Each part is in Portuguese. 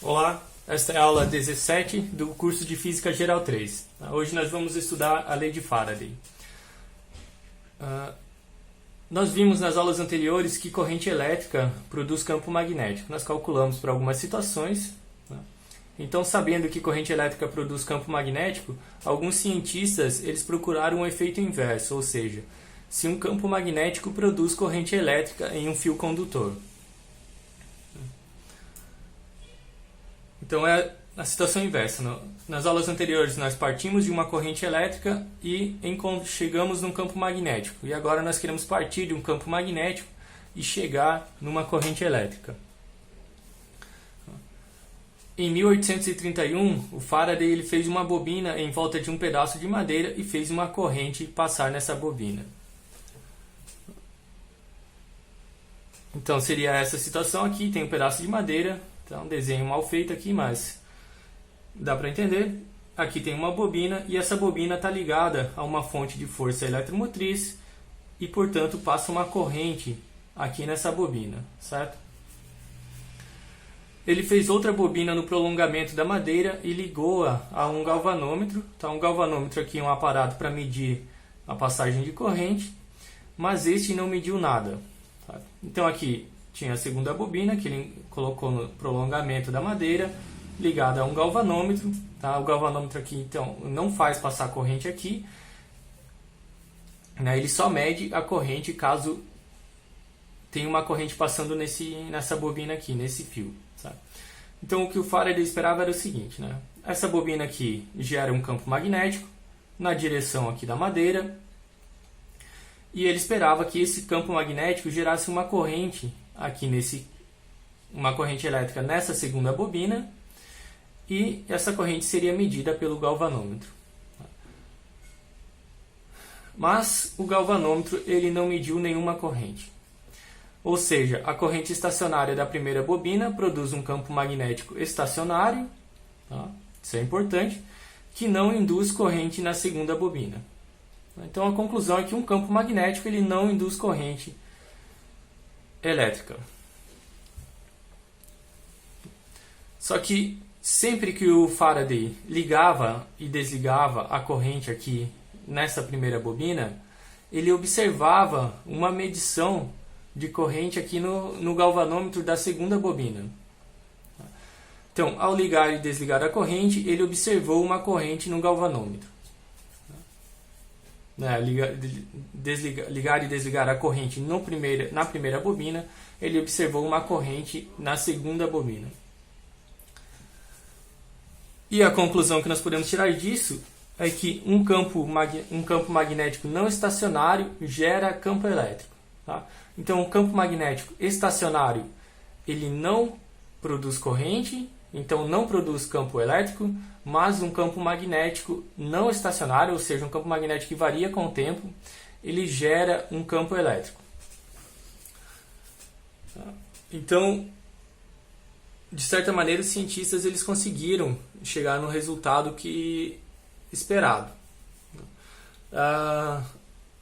Olá, esta é a aula 17 do curso de Física Geral 3. Hoje nós vamos estudar a lei de Faraday. Nós vimos nas aulas anteriores que corrente elétrica produz campo magnético. Nós calculamos para algumas situações. Então, sabendo que corrente elétrica produz campo magnético, alguns cientistas eles procuraram um efeito inverso, ou seja, se um campo magnético produz corrente elétrica em um fio condutor. Então é a situação inversa. Nas aulas anteriores nós partimos de uma corrente elétrica e chegamos num campo magnético. E agora nós queremos partir de um campo magnético e chegar numa corrente elétrica. Em 1831, o Faraday ele fez uma bobina em volta de um pedaço de madeira e fez uma corrente passar nessa bobina. Então seria essa situação aqui, tem um pedaço de madeira. Então, desenho mal feito aqui, mas dá para entender. Aqui tem uma bobina e essa bobina está ligada a uma fonte de força eletromotriz e, portanto, passa uma corrente aqui nessa bobina, certo? Ele fez outra bobina no prolongamento da madeira e ligou-a a um galvanômetro. Então, um galvanômetro aqui é um aparato para medir a passagem de corrente, mas este não mediu nada. Tá? Então, aqui tinha a segunda bobina que ele colocou no prolongamento da madeira, ligada a um galvanômetro. Tá? O galvanômetro aqui então não faz passar corrente aqui, né? Ele só mede a corrente caso tenha uma corrente passando nessa bobina aqui, nesse fio. Tá? Então o que o Faraday esperava era o seguinte, né? Essa bobina aqui gera um campo magnético na direção aqui da madeira, e ele esperava que esse campo magnético gerasse uma corrente aqui uma corrente elétrica nessa segunda bobina, e essa corrente seria medida pelo galvanômetro. Mas o galvanômetro ele não mediu nenhuma corrente. Ou seja, a corrente estacionária da primeira bobina produz um campo magnético estacionário, tá? Isso é importante, que não induz corrente na segunda bobina. Então a conclusão é que um campo magnético ele não induz corrente elétrica. Só que sempre que o Faraday ligava e desligava a corrente aqui nessa primeira bobina, ele observava uma medição de corrente aqui no galvanômetro da segunda bobina. Então, ao ligar e desligar a corrente, ele observou uma corrente no galvanômetro. Ligar e desligar a corrente na primeira bobina, ele observou uma corrente na segunda bobina. E a conclusão que nós podemos tirar disso é que um campo magnético não estacionário gera campo elétrico. Tá? Então, um campo magnético estacionário ele não produz corrente, então não produz campo elétrico, mas um campo magnético não estacionário, ou seja, um campo magnético que varia com o tempo, ele gera um campo elétrico. Então, de certa maneira, os cientistas eles conseguiram chegar no resultado esperado.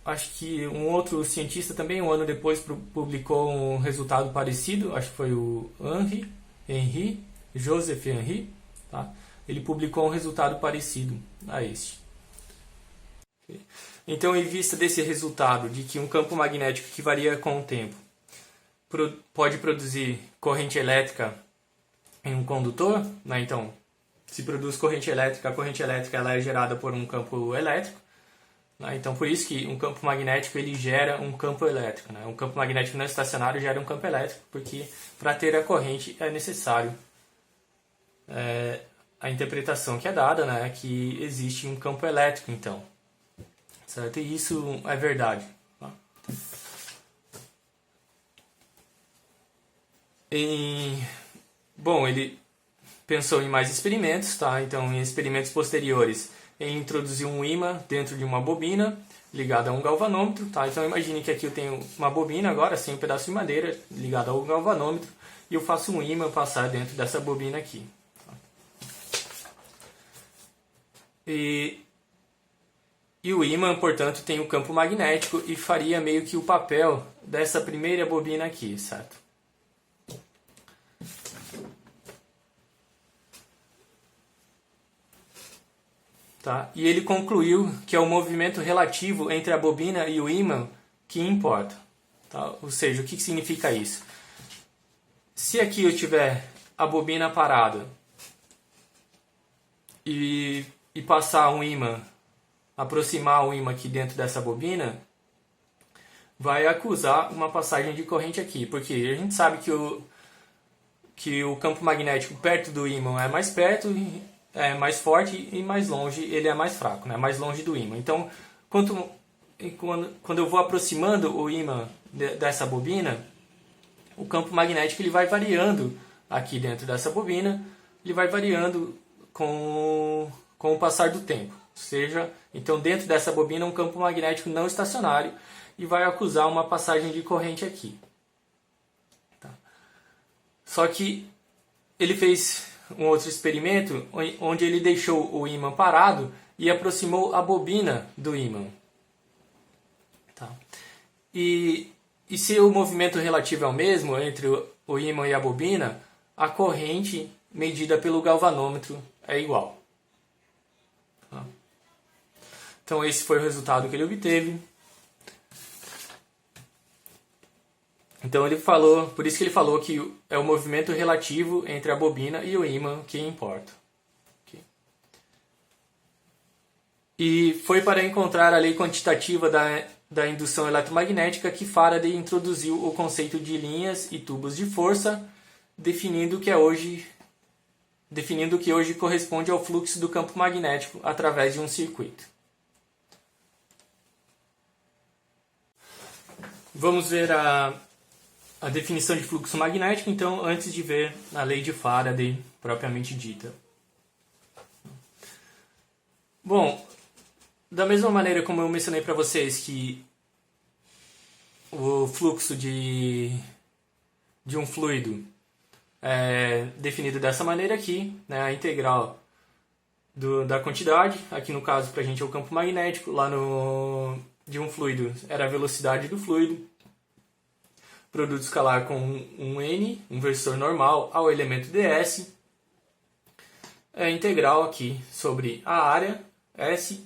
Acho que um outro cientista também, um ano depois, publicou um resultado parecido, acho que foi o Joseph Henry, tá? Ele publicou um resultado parecido a este. Então, em vista desse resultado de que um campo magnético que varia com o tempo pode produzir corrente elétrica em um condutor, né? Então, se produz corrente elétrica, a corrente elétrica ela é gerada por um campo elétrico. Né? Então, por isso que um campo magnético ele gera um campo elétrico. Né? Um campo magnético não estacionário gera um campo elétrico, porque para ter a corrente é necessário a interpretação que é dada, né, que existe um campo elétrico, então. Certo? E isso é verdade. Tá? Bom, ele pensou em mais experimentos, tá? Então, em experimentos posteriores, ele introduziu um ímã dentro de uma bobina ligada a um galvanômetro, tá? Então, imagine que aqui eu tenho uma bobina agora, sem um pedaço de madeira, ligada ao galvanômetro, e eu faço um ímã passar dentro dessa bobina aqui. E o ímã, portanto, tem o campo magnético e faria meio que o papel dessa primeira bobina aqui, certo? Tá? E ele concluiu que é o movimento relativo entre a bobina e o ímã que importa. Tá? Ou seja, o que significa isso? Se aqui eu tiver a bobina parada e passar um ímã, aproximar o ímã aqui dentro dessa bobina, vai acusar uma passagem de corrente aqui, porque a gente sabe que o campo magnético perto do ímã é mais perto, é mais forte, e mais longe ele é mais fraco, né? Mais longe do ímã. Então, quando eu vou aproximando o ímã dessa bobina, o campo magnético ele vai variando aqui dentro dessa bobina, ele vai variando com o passar do tempo. Ou seja, então dentro dessa bobina um campo magnético não estacionário e vai acusar uma passagem de corrente aqui. Tá? Só que ele fez um outro experimento onde ele deixou o ímã parado e aproximou a bobina do ímã. Tá? E se o movimento relativo é o mesmo entre o ímã e a bobina, a corrente medida pelo galvanômetro é igual. Tá? Então esse foi o resultado que ele obteve. Então ele falou, por isso que ele falou que é o movimento relativo entre a bobina e o ímã que importa. Okay. E foi para encontrar a lei quantitativa da indução eletromagnética que Faraday introduziu o conceito de linhas e tubos de força, definindo que hoje corresponde ao fluxo do campo magnético através de um circuito. Vamos ver a definição de fluxo magnético, então, antes de ver a lei de Faraday propriamente dita. Bom, da mesma maneira como eu mencionei para vocês que o fluxo de um fluido é definido dessa maneira aqui, né, a integral da quantidade, aqui no caso para a gente é o campo magnético, lá de um fluido era a velocidade do fluido, produto escalar com um N, um versor normal, ao elemento ds, é integral aqui sobre a área, S,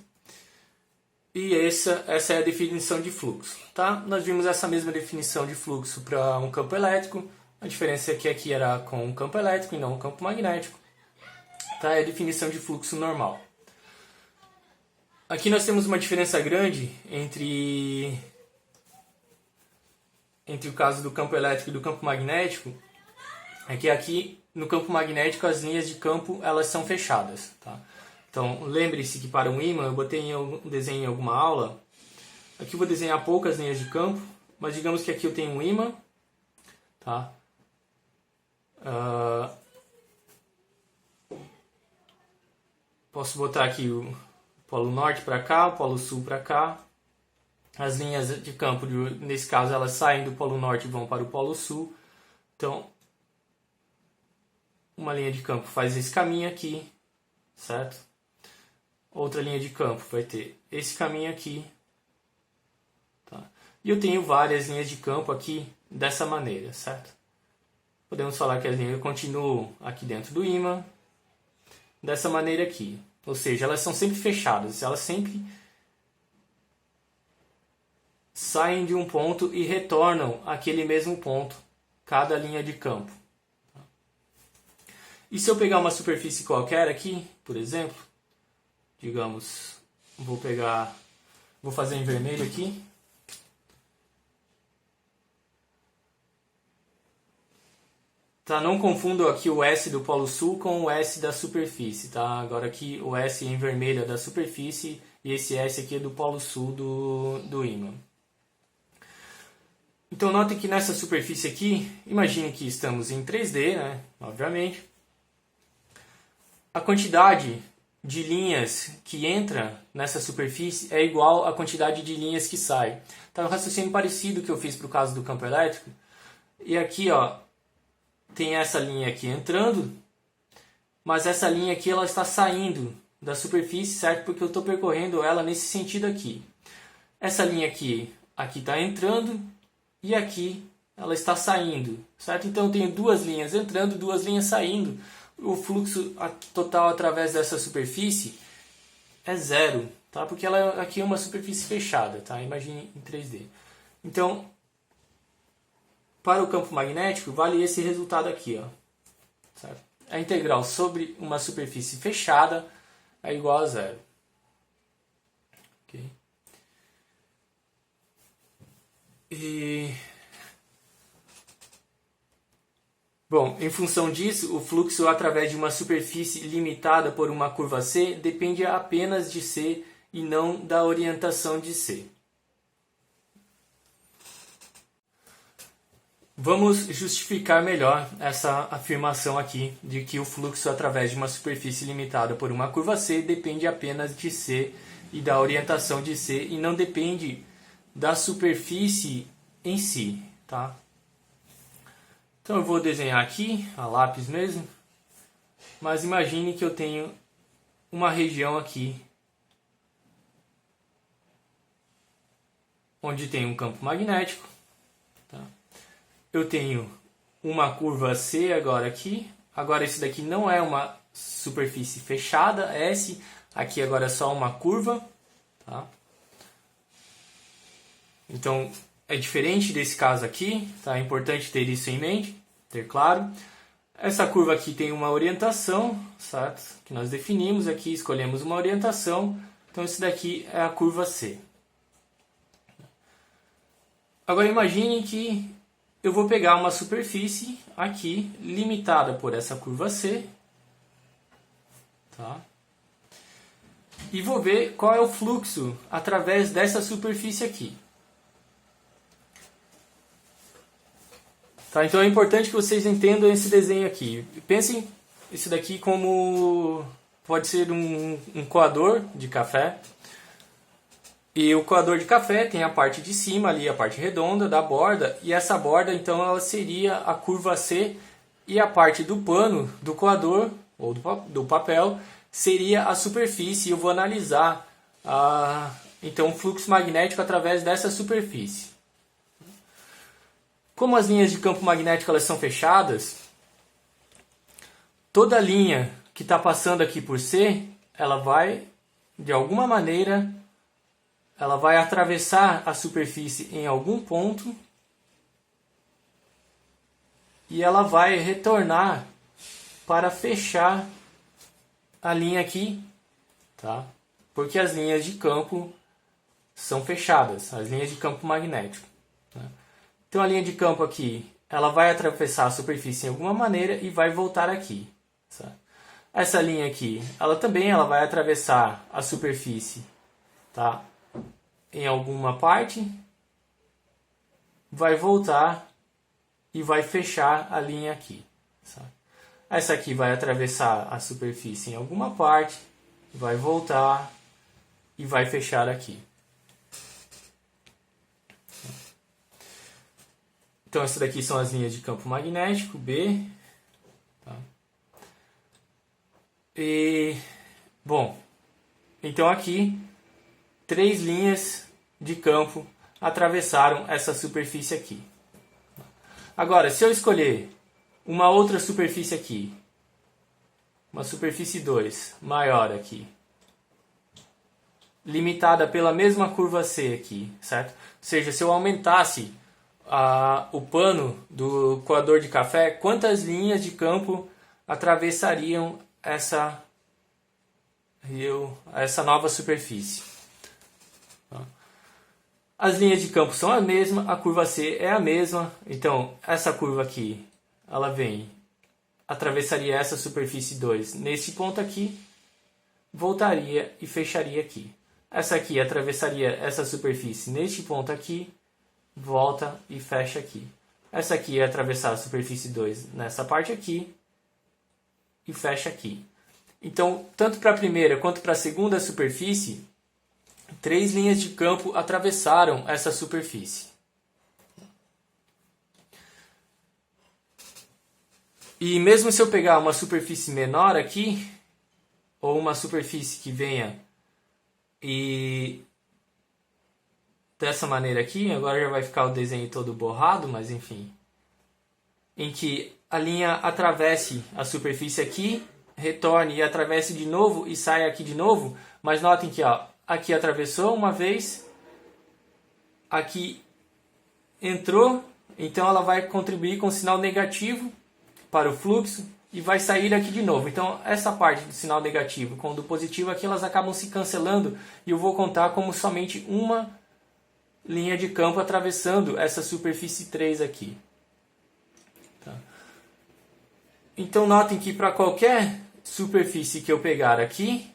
e essa é a definição de fluxo. Tá? Nós vimos essa mesma definição de fluxo para um campo elétrico, a diferença é que aqui era com um campo elétrico e não um campo magnético. Tá? É a definição de fluxo normal. Aqui nós temos uma diferença grande entre o caso do campo elétrico e do campo magnético, é que aqui no campo magnético as linhas de campo elas são fechadas. Tá? Então lembre-se que para um ímã, eu botei um desenho em alguma aula, aqui eu vou desenhar poucas linhas de campo, mas digamos que aqui eu tenho um ímã, tá? Posso botar aqui o polo norte para cá, o polo sul para cá. As linhas de campo, nesse caso, elas saem do polo norte e vão para o polo sul. Então, uma linha de campo faz esse caminho aqui, certo? Outra linha de campo vai ter esse caminho aqui. Tá? E eu tenho várias linhas de campo aqui dessa maneira, certo? Podemos falar que as linhas continuam aqui dentro do ímã, dessa maneira aqui. Ou seja, elas são sempre fechadas, elas sempre saem de um ponto e retornam àquele mesmo ponto, cada linha de campo. E se eu pegar uma superfície qualquer aqui, por exemplo, digamos, vou fazer em vermelho aqui. Tá, não confundo aqui o S do polo sul com o S da superfície, tá? Agora aqui o S em vermelho é da superfície e esse S aqui é do polo sul do ímã. Então notem que nessa superfície aqui, imagine que estamos em 3D, né? Obviamente. A quantidade de linhas que entra nessa superfície é igual à quantidade de linhas que sai. Tá um raciocínio parecido que eu fiz para o caso do campo elétrico. E aqui, ó, tem essa linha aqui entrando, mas essa linha aqui ela está saindo da superfície, certo? Porque eu estou percorrendo ela nesse sentido aqui. Essa linha aqui está entrando e aqui ela está saindo, certo? Então eu tenho duas linhas entrando, duas linhas saindo. O fluxo total através dessa superfície é zero, tá? Porque ela aqui é uma superfície fechada, tá? Imagine em 3D. Então, para o campo magnético, vale esse resultado aqui, ó. Certo? A integral sobre uma superfície fechada é igual a zero. Okay? Bom, em função disso, o fluxo através de uma superfície limitada por uma curva C depende apenas de C e não da orientação de C. Vamos justificar melhor essa afirmação aqui de que o fluxo através de uma superfície limitada por uma curva C depende apenas de C e da orientação de C e não depende da superfície em si, tá? Então eu vou desenhar aqui, a lápis mesmo, mas imagine que eu tenho uma região aqui onde tem um campo magnético, tá? Eu tenho uma curva C agora aqui, agora isso daqui não é uma superfície fechada, S, aqui agora é só uma curva, tá? Então é diferente desse caso aqui, tá? É importante ter isso em mente, ter claro. Essa curva aqui tem uma orientação, certo? Que nós definimos aqui, escolhemos uma orientação. Então isso daqui é a curva C. Agora imagine que eu vou pegar uma superfície aqui, limitada por essa curva C, tá? E vou ver qual é o fluxo através dessa superfície aqui. Tá, então é importante que vocês entendam esse desenho aqui. Pensem isso daqui como pode ser um coador de café. E o coador de café tem a parte de cima ali, a parte redonda da borda. E essa borda então ela seria a curva C. E a parte do pano do coador ou do papel seria a superfície. E eu vou analisar então o fluxo magnético através dessa superfície. Como as linhas de campo magnético elas são fechadas, toda linha que está passando aqui por C, ela vai, de alguma maneira, ela vai atravessar a superfície em algum ponto e ela vai retornar para fechar a linha aqui, tá? Porque as linhas de campo são fechadas, as linhas de campo magnético. Tá? Então a linha de campo aqui, ela vai atravessar a superfície em alguma maneira e vai voltar aqui. Certo? Essa linha aqui, ela vai atravessar a superfície, tá? Em alguma parte, vai voltar e vai fechar a linha aqui. Certo? Essa aqui vai atravessar a superfície em alguma parte, vai voltar e vai fechar aqui. Então, essas daqui são as linhas de campo magnético, B. Tá? Bom, então aqui, 3 linhas de campo atravessaram essa superfície aqui. Agora, se eu escolher uma outra superfície aqui, uma superfície 2, maior aqui, limitada pela mesma curva C aqui, certo? Ou seja, se eu aumentasse o pano do coador de café, quantas linhas de campo atravessariam essa nova superfície? As linhas de campo são a mesma, a curva C é a mesma, então essa curva aqui, ela atravessaria essa superfície 2 nesse ponto aqui, voltaria e fecharia aqui. Essa aqui atravessaria essa superfície neste ponto aqui, volta e fecha aqui. Essa aqui ia atravessar a superfície 2 nessa parte aqui e fecha aqui. Então, tanto para a primeira quanto para a segunda superfície, 3 linhas de campo atravessaram essa superfície. E mesmo se eu pegar uma superfície menor aqui, ou uma superfície que venha e dessa maneira aqui, agora já vai ficar o desenho todo borrado, mas enfim, em que a linha atravesse a superfície aqui retorne e atravesse de novo e saia aqui de novo, mas notem que ó, aqui atravessou uma vez, aqui entrou, então ela vai contribuir com sinal negativo para o fluxo e vai sair aqui de novo. Então essa parte do sinal negativo com o do positivo aqui, elas acabam se cancelando e eu vou contar como somente uma linha de campo atravessando essa superfície 3 aqui. Tá. Então notem que para qualquer superfície que eu pegar aqui,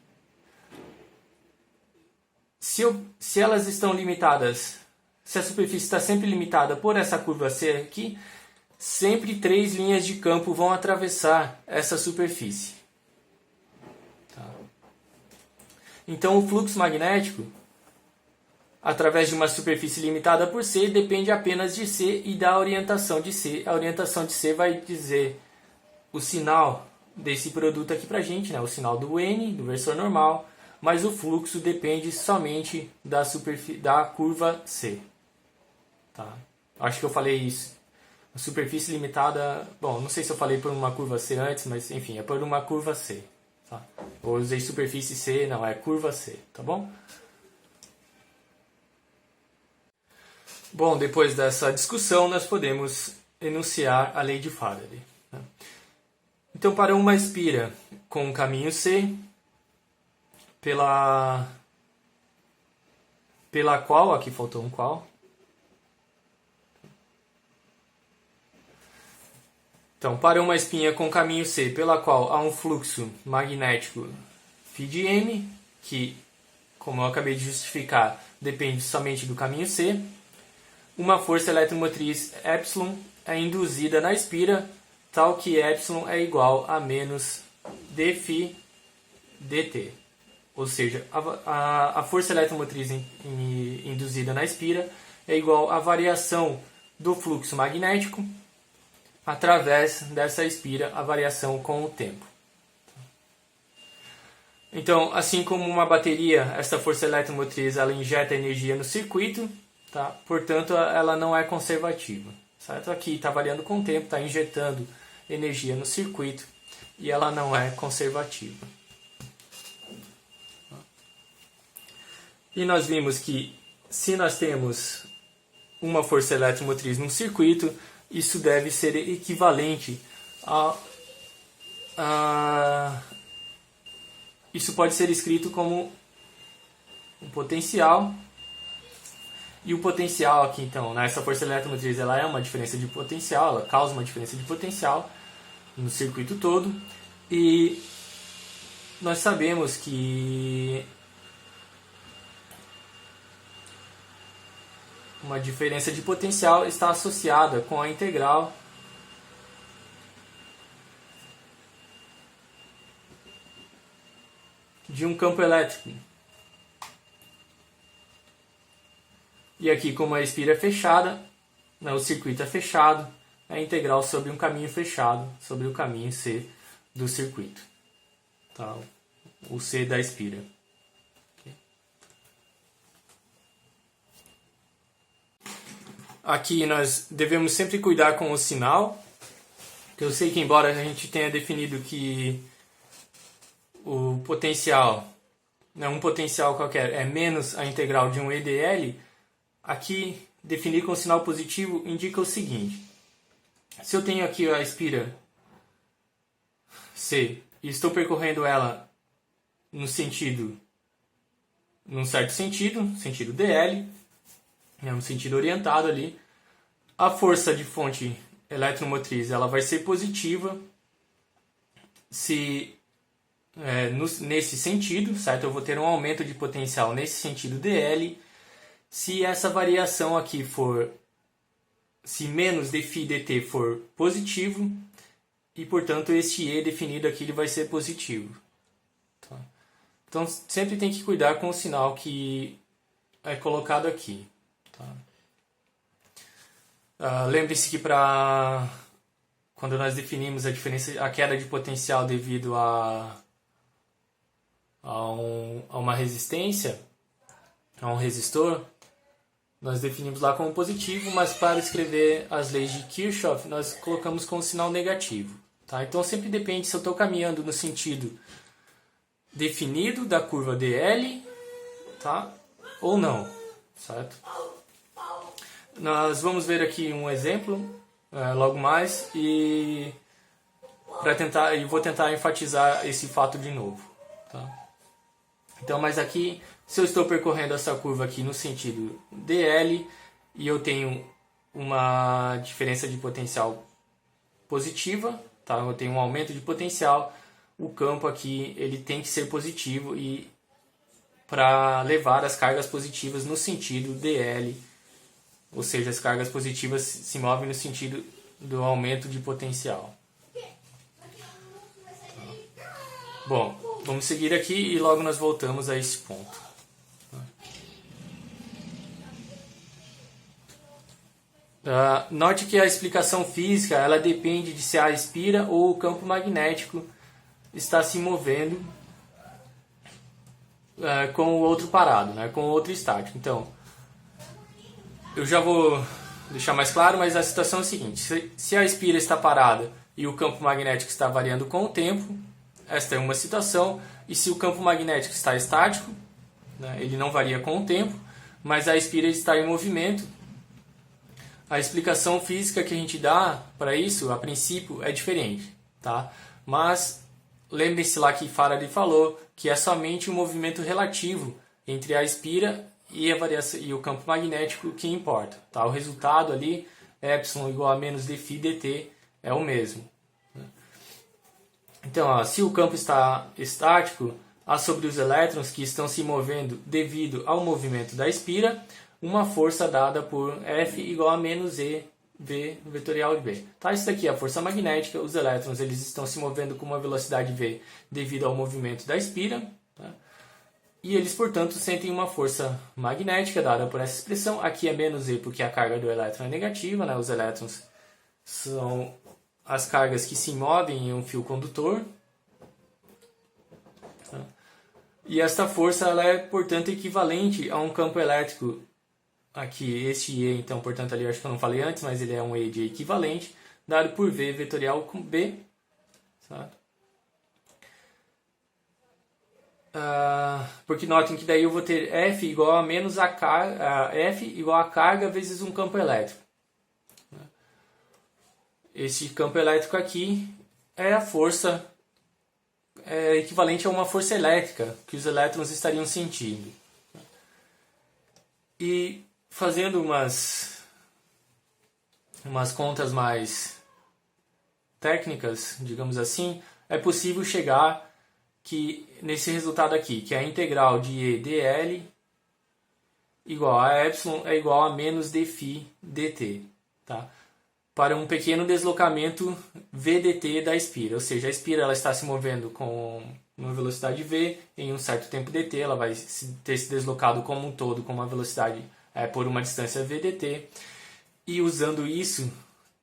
se elas estão limitadas, se a superfície está sempre limitada por essa curva C aqui, sempre 3 linhas de campo vão atravessar essa superfície. Tá. Então o fluxo magnético, através de uma superfície limitada por C, depende apenas de C e da orientação de C. A orientação de C vai dizer o sinal desse produto aqui pra gente, né? O sinal do N, do versor normal, mas o fluxo depende somente da curva C. Tá? Acho que eu falei isso. A superfície limitada, bom, não sei se eu falei por uma curva C antes, mas enfim, é por uma curva C. Tá? Eu usei superfície C, não, é curva C, tá bom? Bom, depois dessa discussão, nós podemos enunciar a lei de Faraday. Né? Então, para uma espira com o caminho C, pela qual, aqui faltou um qual. Então, para uma espinha com caminho C, pela qual há um fluxo magnético φm, que, como eu acabei de justificar, depende somente do caminho C, uma força eletromotriz ε é induzida na espira, tal que ε é igual a menos dφ dt. Ou seja, a força eletromotriz induzida na espira é igual à variação do fluxo magnético através dessa espira, a variação com o tempo. Então, assim como uma bateria, essa força eletromotriz ela injeta energia no circuito, tá? Portanto, ela não é conservativa. Certo? Aqui está variando com o tempo, está injetando energia no circuito e ela não é conservativa. E nós vimos que se nós temos uma força eletromotriz num circuito, isso deve ser equivalente isso pode ser escrito como um potencial. E o potencial aqui, então, nessa força eletromotriz, ela é uma diferença de potencial, ela causa uma diferença de potencial no circuito todo. E nós sabemos que uma diferença de potencial está associada com a integral de um campo elétrico. E aqui, como a espira é fechada, né, o circuito é fechado, é a integral sobre um caminho fechado, sobre o caminho C do circuito. Tá? O C da espira. Aqui nós devemos sempre cuidar com o sinal, que eu sei que embora a gente tenha definido que o potencial, né, um potencial qualquer é menos a integral de um EDL, aqui definir com sinal positivo indica o seguinte: se eu tenho aqui a espira C e estou percorrendo ela num certo sentido DL, um sentido orientado ali, a força de fonte eletromotriz ela vai ser positiva se nesse sentido, certo? Eu vou ter um aumento de potencial nesse sentido DL, se essa variação aqui se menos dφ dt for positivo, e portanto este E definido aqui ele vai ser positivo. Tá? Então sempre tem que cuidar com o sinal que é colocado aqui. Tá? Lembre-se que quando nós definimos a queda de potencial devido a uma resistência, a um resistor, nós definimos lá como positivo, mas para escrever as leis de Kirchhoff nós colocamos com sinal negativo. Tá? Então sempre depende se eu estou caminhando no sentido definido da curva dl, tá? Ou não, certo? Nós vamos ver aqui um exemplo logo mais e vou tentar enfatizar esse fato de novo, tá? Então, mas aqui, se eu estou percorrendo essa curva aqui no sentido dl e eu tenho uma diferença de potencial positiva, tá? Eu tenho um aumento de potencial, o campo aqui ele tem que ser positivo e para levar as cargas positivas no sentido dl, ou seja, as cargas positivas se movem no sentido do aumento de potencial. Bom, vamos seguir aqui e logo nós voltamos a esse ponto. Note que a explicação física ela depende de se a espira ou o campo magnético está se movendo com o outro parado, né, com o outro estático. Então, eu já vou deixar mais claro, mas a situação é a seguinte: se a espira está parada e o campo magnético está variando com o tempo, esta é uma situação. E se o campo magnético está estático, né, ele não varia com o tempo, mas a espira está em movimento, a explicação física que a gente dá para isso, a princípio, é diferente, tá? Mas lembre-se lá que Faraday falou que é somente o movimento relativo entre a espira e a variação e o campo magnético que importa, tá? O resultado ali, epsilon igual a menos dφ dt, é o mesmo. Então, se o campo está estático, há sobre os elétrons que estão se movendo devido ao movimento da espira uma força dada por F igual a menos E V vetorial de V. Tá, isso daqui é a força magnética, os elétrons eles estão se movendo com uma velocidade V devido ao movimento da espira, tá? E eles, portanto, sentem uma força magnética dada por essa expressão. Aqui é menos E porque a carga do elétron é negativa, né? Os elétrons são as cargas que se movem em um fio condutor. Tá? E esta força ela é, portanto, equivalente a um campo elétrico. Aqui, este E, então, portanto, ali eu acho que eu não falei antes, mas ele é um E de equivalente, dado por V vetorial com B. Certo? Porque notem que daí eu vou ter F igual a menos F igual a carga vezes um campo elétrico. Esse campo elétrico aqui é a força equivalente a uma força elétrica que os elétrons estariam sentindo. E fazendo umas contas mais técnicas, digamos assim, é possível chegar que nesse resultado aqui, que é a integral de E dl igual a epsilon é igual a menos dφ dt, tá? Para um pequeno deslocamento vdt da espira, ou seja, a espira ela está se movendo com uma velocidade v, em um certo tempo dt, ela vai ter se deslocado como um todo com uma velocidade por uma distância vdt, e usando isso,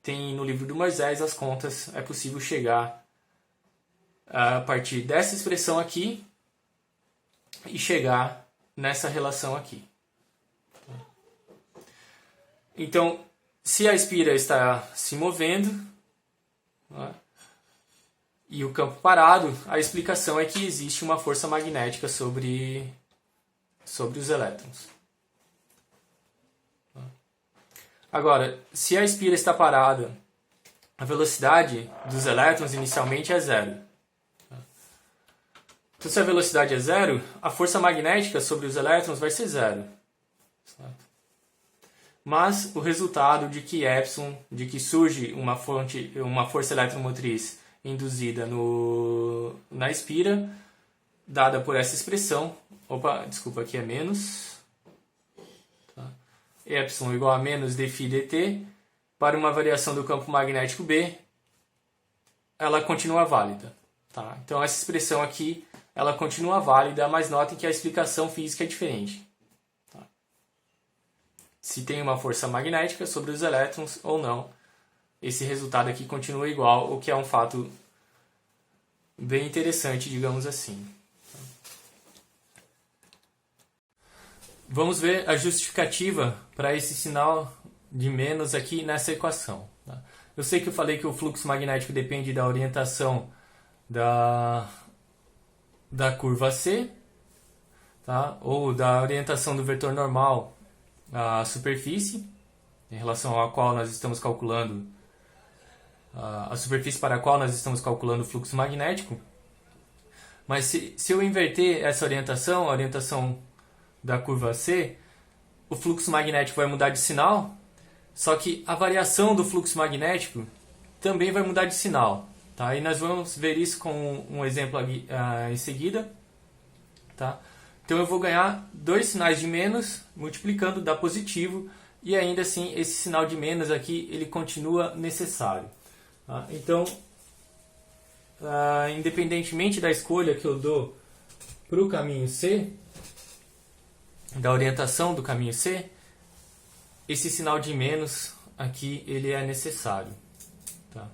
tem no livro do Moisés as contas, é possível chegar a partir dessa expressão aqui e chegar nessa relação aqui. Então, se a espira está se movendo, né, e o campo parado, a explicação é que existe uma força magnética sobre os elétrons. Agora, se a espira está parada, a velocidade dos elétrons inicialmente é zero. Então, se a velocidade é zero, a força magnética sobre os elétrons vai ser zero. Certo? Mas o resultado de que epsilon, de que surge uma força eletromotriz induzida na espira, dada por essa expressão, aqui é menos, tá? Epsilon igual a menos dφ dt, para uma variação do campo magnético B, ela continua válida. Tá? Então essa expressão aqui, ela continua válida, mas notem que a explicação física é diferente. Tá? Se tem uma força magnética sobre os elétrons ou não, esse resultado aqui continua igual, o que é um fato bem interessante, digamos assim. Vamos ver a justificativa para esse sinal de menos aqui nessa equação. Tá? Eu sei que eu falei que o fluxo magnético depende da orientação da curva C, tá? Ou da orientação do vetor normal à superfície, em relação à qual nós estamos calculando a superfície para a qual nós estamos calculando o fluxo magnético. Mas se eu inverter essa orientação, a orientação da curva C, o fluxo magnético vai mudar de sinal, só que a variação do fluxo magnético também vai mudar de sinal. Tá? E nós vamos ver isso com um exemplo em seguida. Tá? Então eu vou ganhar 2 sinais de menos multiplicando, dá positivo, e ainda assim esse sinal de menos aqui ele continua necessário. Tá? Então, independentemente da escolha que eu dou para o caminho C, da orientação do caminho C, esse sinal de menos aqui ele é necessário. Tá?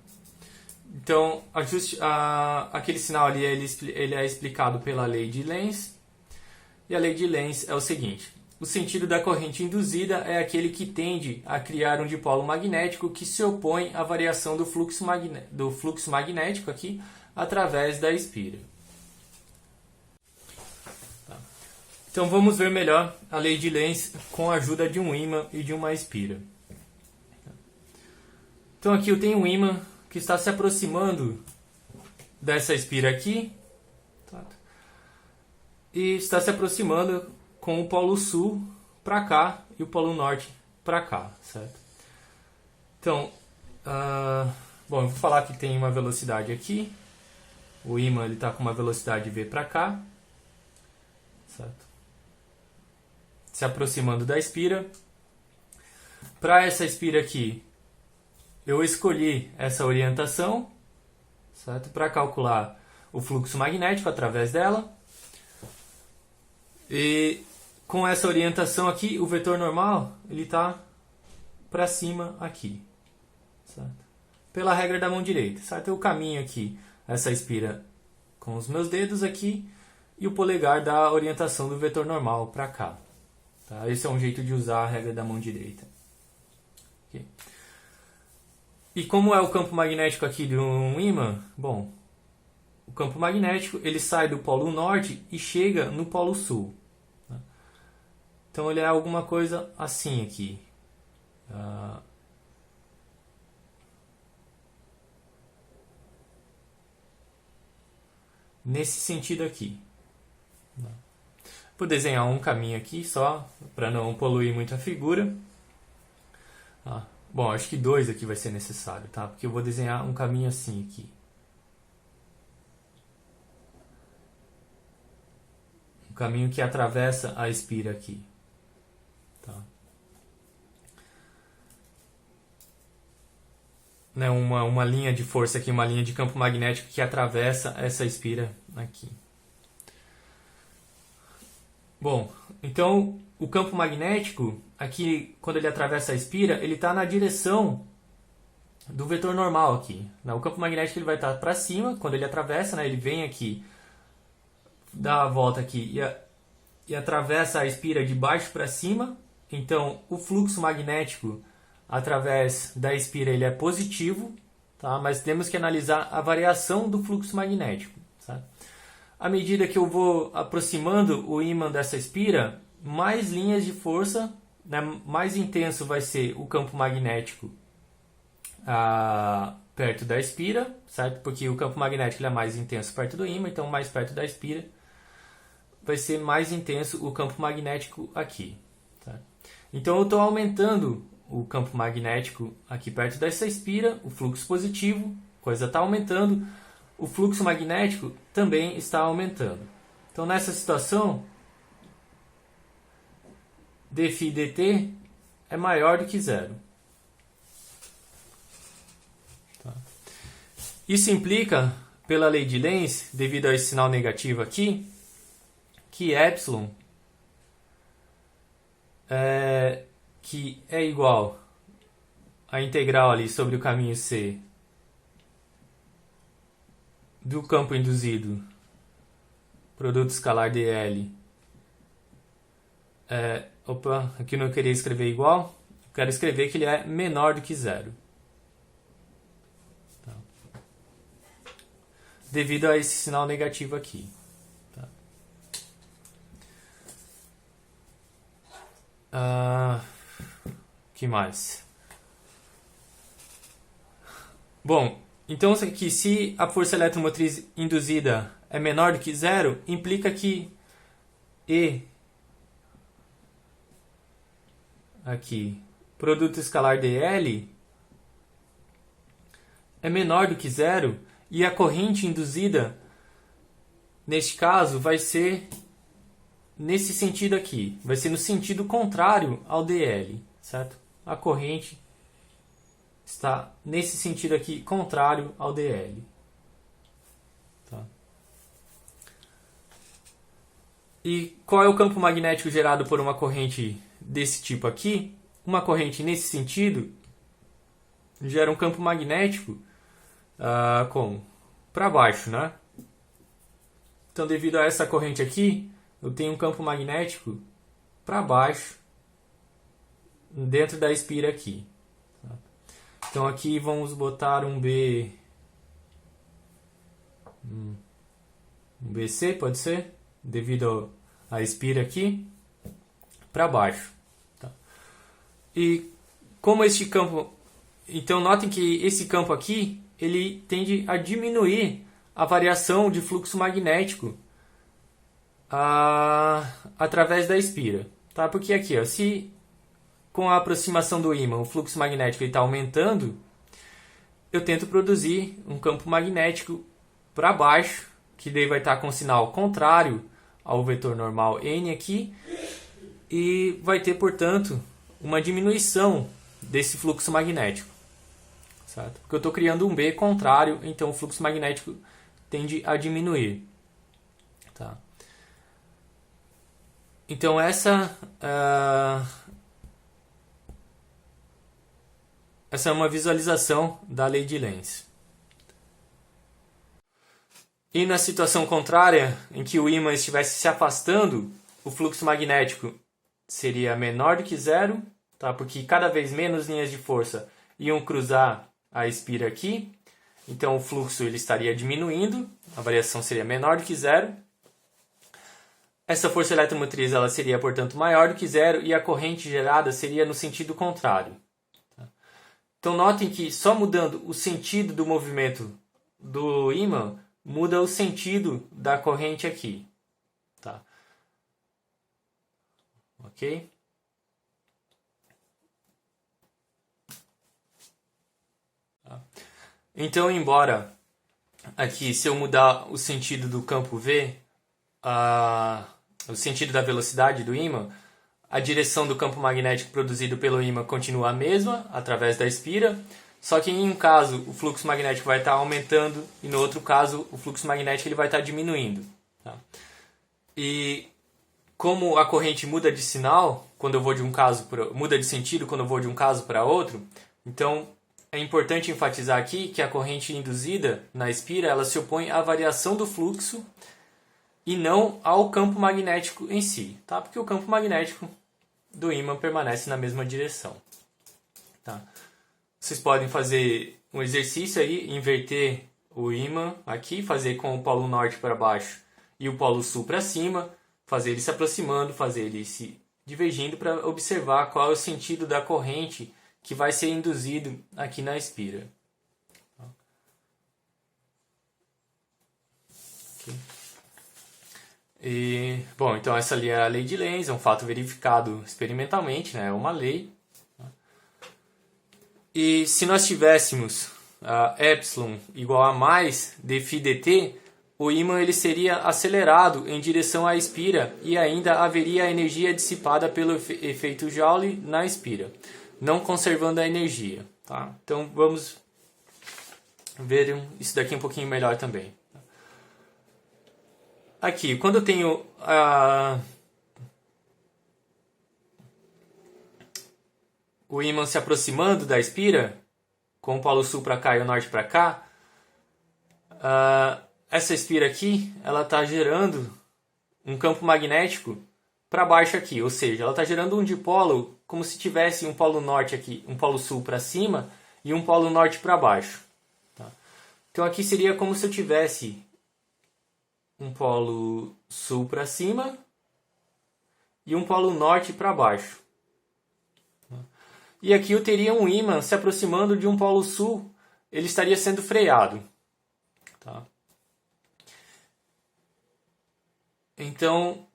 Então, aquele sinal ali ele é explicado pela lei de Lenz, e a lei de Lenz é o seguinte: o sentido da corrente induzida é aquele que tende a criar um dipolo magnético que se opõe à variação do fluxo magnético aqui através da espira. Tá. Então vamos ver melhor a lei de Lenz com a ajuda de um ímã e de uma espira. Então aqui eu tenho um ímã que está se aproximando dessa espira aqui, tá? E está se aproximando com o polo sul para cá e o polo norte para cá, certo? Então, bom, eu vou falar que tem uma velocidade aqui. O ímã está com uma velocidade v para cá, certo? Se aproximando da espira. Para essa espira aqui, eu escolhi essa orientação, certo? Para calcular o fluxo magnético através dela. E com essa orientação aqui, o vetor normal ele está para cima aqui, certo? Pela regra da mão direita, certo? Eu caminho aqui essa espira com os meus dedos aqui e o polegar dá a orientação do vetor normal para cá. Tá? Esse é um jeito de usar a regra da mão direita. Okay. E como é o campo magnético aqui de um ímã? Bom, o campo magnético ele sai do polo norte e chega no polo sul. Então ele é alguma coisa assim aqui. Nesse sentido aqui. Vou desenhar um caminho aqui só, para não poluir muito a figura. Bom, acho que 2 aqui vai ser necessário, tá? Porque eu vou desenhar um caminho assim aqui. Um caminho que atravessa a espira aqui. Tá. Né, uma linha de força aqui, uma linha de campo magnético que atravessa essa espira aqui. Bom, então o campo magnético aqui, quando ele atravessa a espira, ele está na direção do vetor normal aqui. Né? O campo magnético ele vai estar para cima, quando ele atravessa, né, ele vem aqui, dá a volta aqui e atravessa a espira de baixo para cima. Então, o fluxo magnético através da espira ele é positivo, tá? Mas temos que analisar a variação do fluxo magnético. Tá? À medida que eu vou aproximando o ímã dessa espira, mais linhas de força, né? Mais intenso vai ser o campo magnético perto da espira, certo? Porque o campo magnético ele é mais intenso perto do ímã, então mais perto da espira vai ser mais intenso o campo magnético aqui. Tá? Então eu estou aumentando o campo magnético aqui perto dessa espira, o fluxo positivo, coisa está aumentando, o fluxo magnético também está aumentando. Então nessa situação, dφ dt é maior do que zero. Tá. Isso implica, pela lei de Lenz, devido a esse sinal negativo aqui, que epsilon que é igual a integral ali sobre o caminho C do campo induzido, produto escalar dl. Aqui eu não queria escrever igual, eu quero escrever que ele é menor do que zero. devido a esse sinal negativo aqui. Que mais? Bom, então aqui, se a força eletromotriz induzida é menor do que zero, implica que E aqui, produto escalar dl, é menor do que zero e a corrente induzida, neste caso, vai ser nesse sentido aqui. Vai ser no sentido contrário ao dl, certo? A corrente está nesse sentido aqui, contrário ao dl. Tá? E qual é o campo magnético gerado por uma corrente desse tipo aqui? Uma corrente nesse sentido gera um campo magnético como? Para baixo, né? Então, devido a essa corrente aqui, eu tenho um campo magnético para baixo dentro da espira aqui. Então, aqui vamos botar um BC, pode ser? Devido à espira aqui, para baixo. Tá? E como este campo... Então, notem que esse campo aqui, ele tende a diminuir a variação de fluxo magnético através da espira. Tá? Porque aqui, ó, se com a aproximação do ímã o fluxo magnético está aumentando, eu tento produzir um campo magnético para baixo, que daí vai estar com sinal contrário ao vetor normal N aqui, e vai ter, portanto, uma diminuição desse fluxo magnético. Certo? Porque eu estou criando um B contrário, então o fluxo magnético tende a diminuir. Tá? Então essa é uma visualização da lei de Lenz. E na situação contrária, em que o ímã estivesse se afastando, o fluxo magnético seria menor do que zero, tá? Porque cada vez menos linhas de força iam cruzar a espira aqui, então o fluxo ele estaria diminuindo, a variação seria menor do que zero. Essa força eletromotriz ela seria, portanto, maior do que zero e a corrente gerada seria no sentido contrário. Então notem que só mudando o sentido do movimento do ímã, muda o sentido da corrente aqui. Tá? Ok? Então, embora aqui, se eu mudar o sentido do campo V, o sentido da velocidade do ímã, a direção do campo magnético produzido pelo ímã continua a mesma, através da espira, só que em um caso o fluxo magnético vai estar aumentando e no outro caso o fluxo magnético ele vai estar diminuindo. Tá? E como a corrente muda de sinal, quando eu vou de um caso muda de sentido quando eu vou de um caso para outro, então é importante enfatizar aqui que a corrente induzida na espira ela se opõe à variação do fluxo e não ao campo magnético em si, tá? Porque o campo magnético do ímã permanece na mesma direção. Tá? Vocês podem fazer um exercício aí, inverter o ímã aqui, fazer com o polo norte para baixo e o polo sul para cima, fazer ele se aproximando, fazer ele se divergindo para observar qual é o sentido da corrente que vai ser induzido aqui na espira. Okay. E, bom, então essa ali é a lei de Lenz, é um fato verificado experimentalmente, né? É uma lei. E se nós tivéssemos epsilon igual a mais dφ dt, o ímã ele seria acelerado em direção à espira e ainda haveria energia dissipada pelo efeito Joule na espira, não conservando a energia. Tá? Então vamos ver isso daqui um pouquinho melhor também. Aqui, quando eu tenho o ímã se aproximando da espira, com o polo sul para cá e o norte para cá, essa espira aqui ela está gerando um campo magnético para baixo aqui, ou seja, ela está gerando um dipolo como se tivesse um polo norte aqui, um polo sul para cima e um polo norte para baixo. Tá? Então aqui seria como se eu tivesse um polo sul para cima e um polo norte para baixo. E aqui eu teria um ímã se aproximando de um polo sul, ele estaria sendo freado. Tá? Então,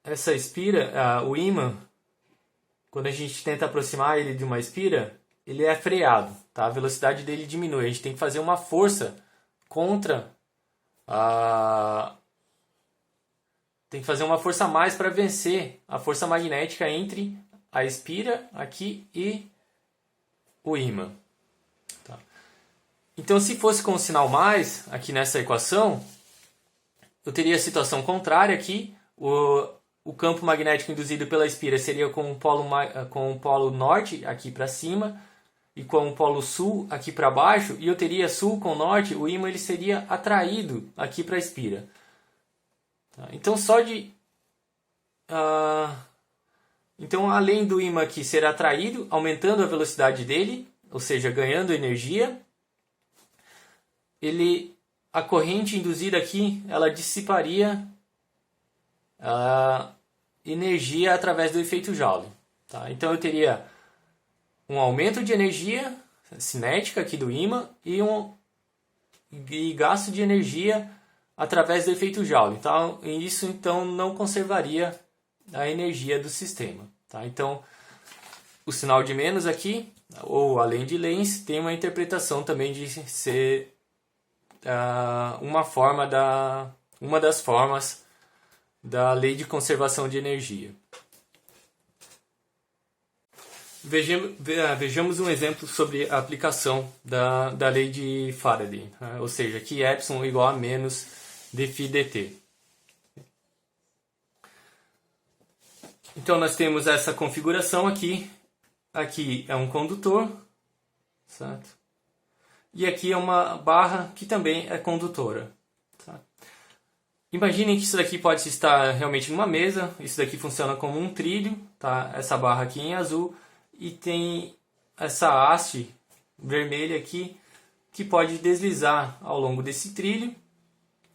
essa espira, o ímã, quando a gente tenta aproximar ele de uma espira, ele é freado, tá? A velocidade dele diminui. A gente tem que fazer uma força contra a... Tem que fazer uma força a mais para vencer a força magnética entre a espira aqui e o ímã. Tá? Então, se fosse com o sinal mais, aqui nessa equação, eu teria a situação contrária aqui. O campo magnético induzido pela espira seria com o polo norte aqui para cima e com o polo sul aqui para baixo. E eu teria sul com norte, o ímã ele seria atraído aqui para a espira. Então, então, além do ímã aqui ser atraído, aumentando a velocidade dele, ou seja, ganhando energia, a corrente induzida aqui, ela dissiparia a energia através do efeito Joule. Tá? Então, eu teria um aumento de energia cinética aqui do ímã e gasto de energia através do efeito Joule. Então, isso então não conservaria a energia do sistema. Tá? Então, o sinal de menos aqui, ou além de Lenz, tem uma interpretação também de ser uma das formas da lei de conservação de energia. Vejamos um exemplo sobre a aplicação da lei de Faraday, ou seja, que epsilon igual a menos dφ dt. Então nós temos essa configuração aqui. Aqui é um condutor, certo? E aqui é uma barra que também é condutora. Tá? Imaginem que isso daqui pode estar realmente numa mesa. Isso daqui funciona como um trilho, tá? Essa barra aqui em azul. E tem essa haste vermelha aqui que pode deslizar ao longo desse trilho.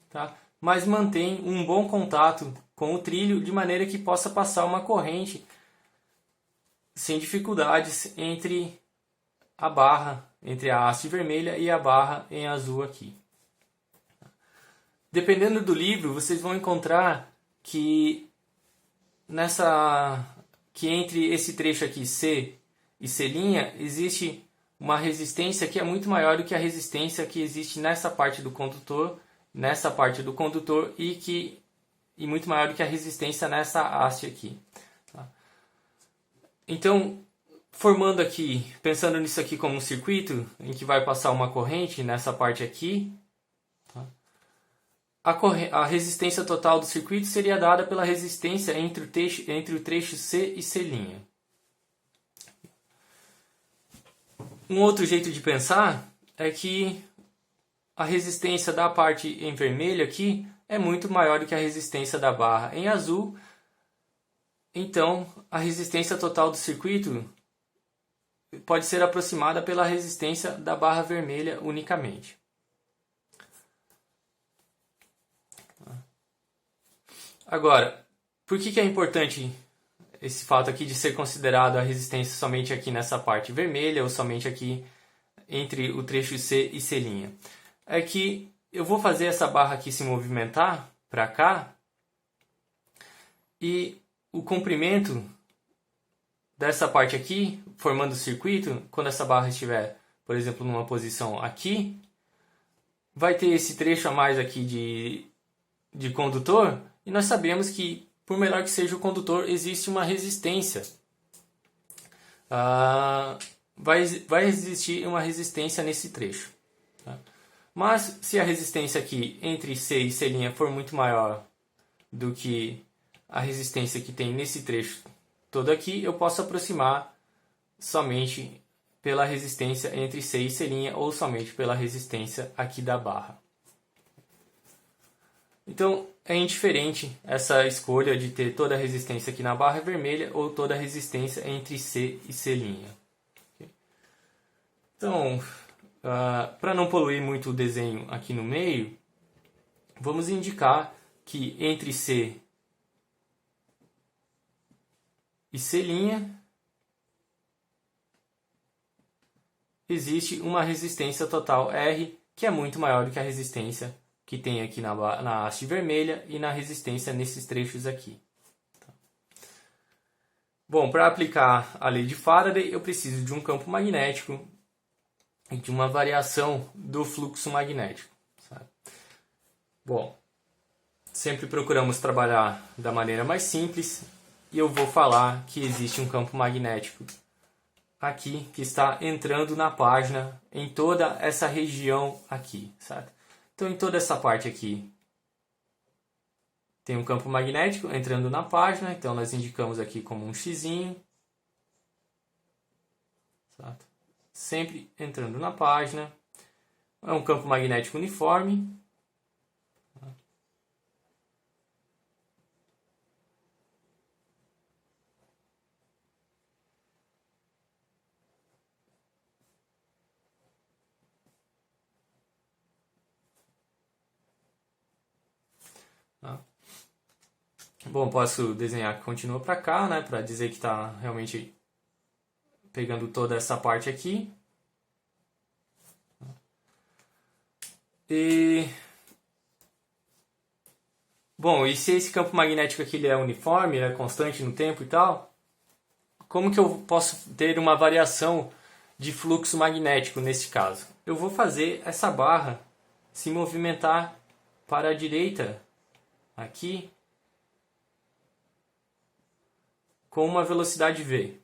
Tá? Mas mantém um bom contato com o trilho de maneira que possa passar uma corrente sem dificuldades entre a barra, entre a haste vermelha e a barra em azul aqui. Dependendo do livro, vocês vão encontrar que entre esse trecho aqui C e C' existe uma resistência que é muito maior do que a resistência que existe nessa parte do condutor e muito maior do que a resistência nessa haste aqui. Tá? Então, formando aqui, pensando nisso aqui como um circuito em que vai passar uma corrente nessa parte aqui, tá? A resistência total do circuito seria dada pela resistência entre o trecho C e C'. Um outro jeito de pensar é que a resistência da parte em vermelho aqui é muito maior do que a resistência da barra em azul. Então, a resistência total do circuito pode ser aproximada pela resistência da barra vermelha unicamente. Agora, por que é importante esse fato aqui de ser considerado a resistência somente aqui nessa parte vermelha ou somente aqui entre o trecho C e C'? É que eu vou fazer essa barra aqui se movimentar para cá e o comprimento dessa parte aqui, formando o circuito, quando essa barra estiver, por exemplo, numa posição aqui, vai ter esse trecho a mais aqui de condutor, e nós sabemos que, por melhor que seja o condutor, existe uma resistência. Vai existir uma resistência nesse trecho. Tá? Mas, se a resistência aqui entre C e C' for muito maior do que a resistência que tem nesse trecho todo aqui, eu posso aproximar somente pela resistência entre C e C' ou somente pela resistência aqui da barra. Então, é indiferente essa escolha de ter toda a resistência aqui na barra vermelha ou toda a resistência entre C e C'. Então, para não poluir muito o desenho aqui no meio, vamos indicar que entre C e C' existe uma resistência total R, que é muito maior do que a resistência que tem aqui na haste vermelha e na resistência nesses trechos aqui. Bom, para aplicar a lei de Faraday, eu preciso de um campo magnético e de uma variação do fluxo magnético. Sabe? Bom, sempre procuramos trabalhar da maneira mais simples e eu vou falar que existe um campo magnético aqui que está entrando na página em toda essa região aqui, certo? Então, em toda essa parte aqui tem um campo magnético entrando na página, então nós indicamos aqui como um xizinho, certo? Sempre entrando na página. É um campo magnético uniforme. Bom, posso desenhar que continua para cá, né, para dizer que está realmente pegando toda essa parte aqui. Bom, e se esse campo magnético aqui ele é uniforme, é constante no tempo e tal, como que eu posso ter uma variação de fluxo magnético nesse caso? Eu vou fazer essa barra se movimentar para a direita aqui com uma velocidade v.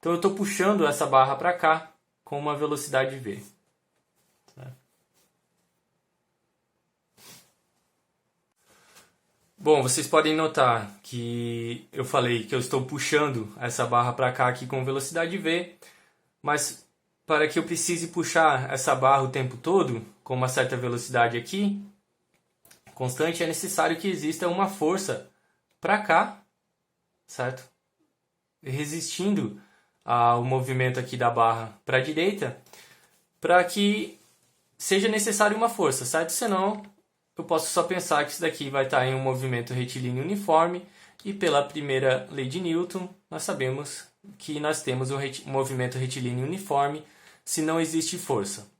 Então eu estou puxando essa barra para cá com uma velocidade v. Bom, vocês podem notar que eu falei que eu estou puxando essa barra para cá aqui com velocidade v, mas para que eu precise puxar essa barra o tempo todo com uma certa velocidade aqui, constante, é necessário que exista uma força para cá, certo? Resistindo ao movimento aqui da barra para a direita, para que seja necessário uma força, certo? Senão eu posso só pensar que isso daqui vai estar em um movimento retilíneo uniforme, e pela primeira lei de Newton nós sabemos que nós temos um movimento retilíneo uniforme se não existe força.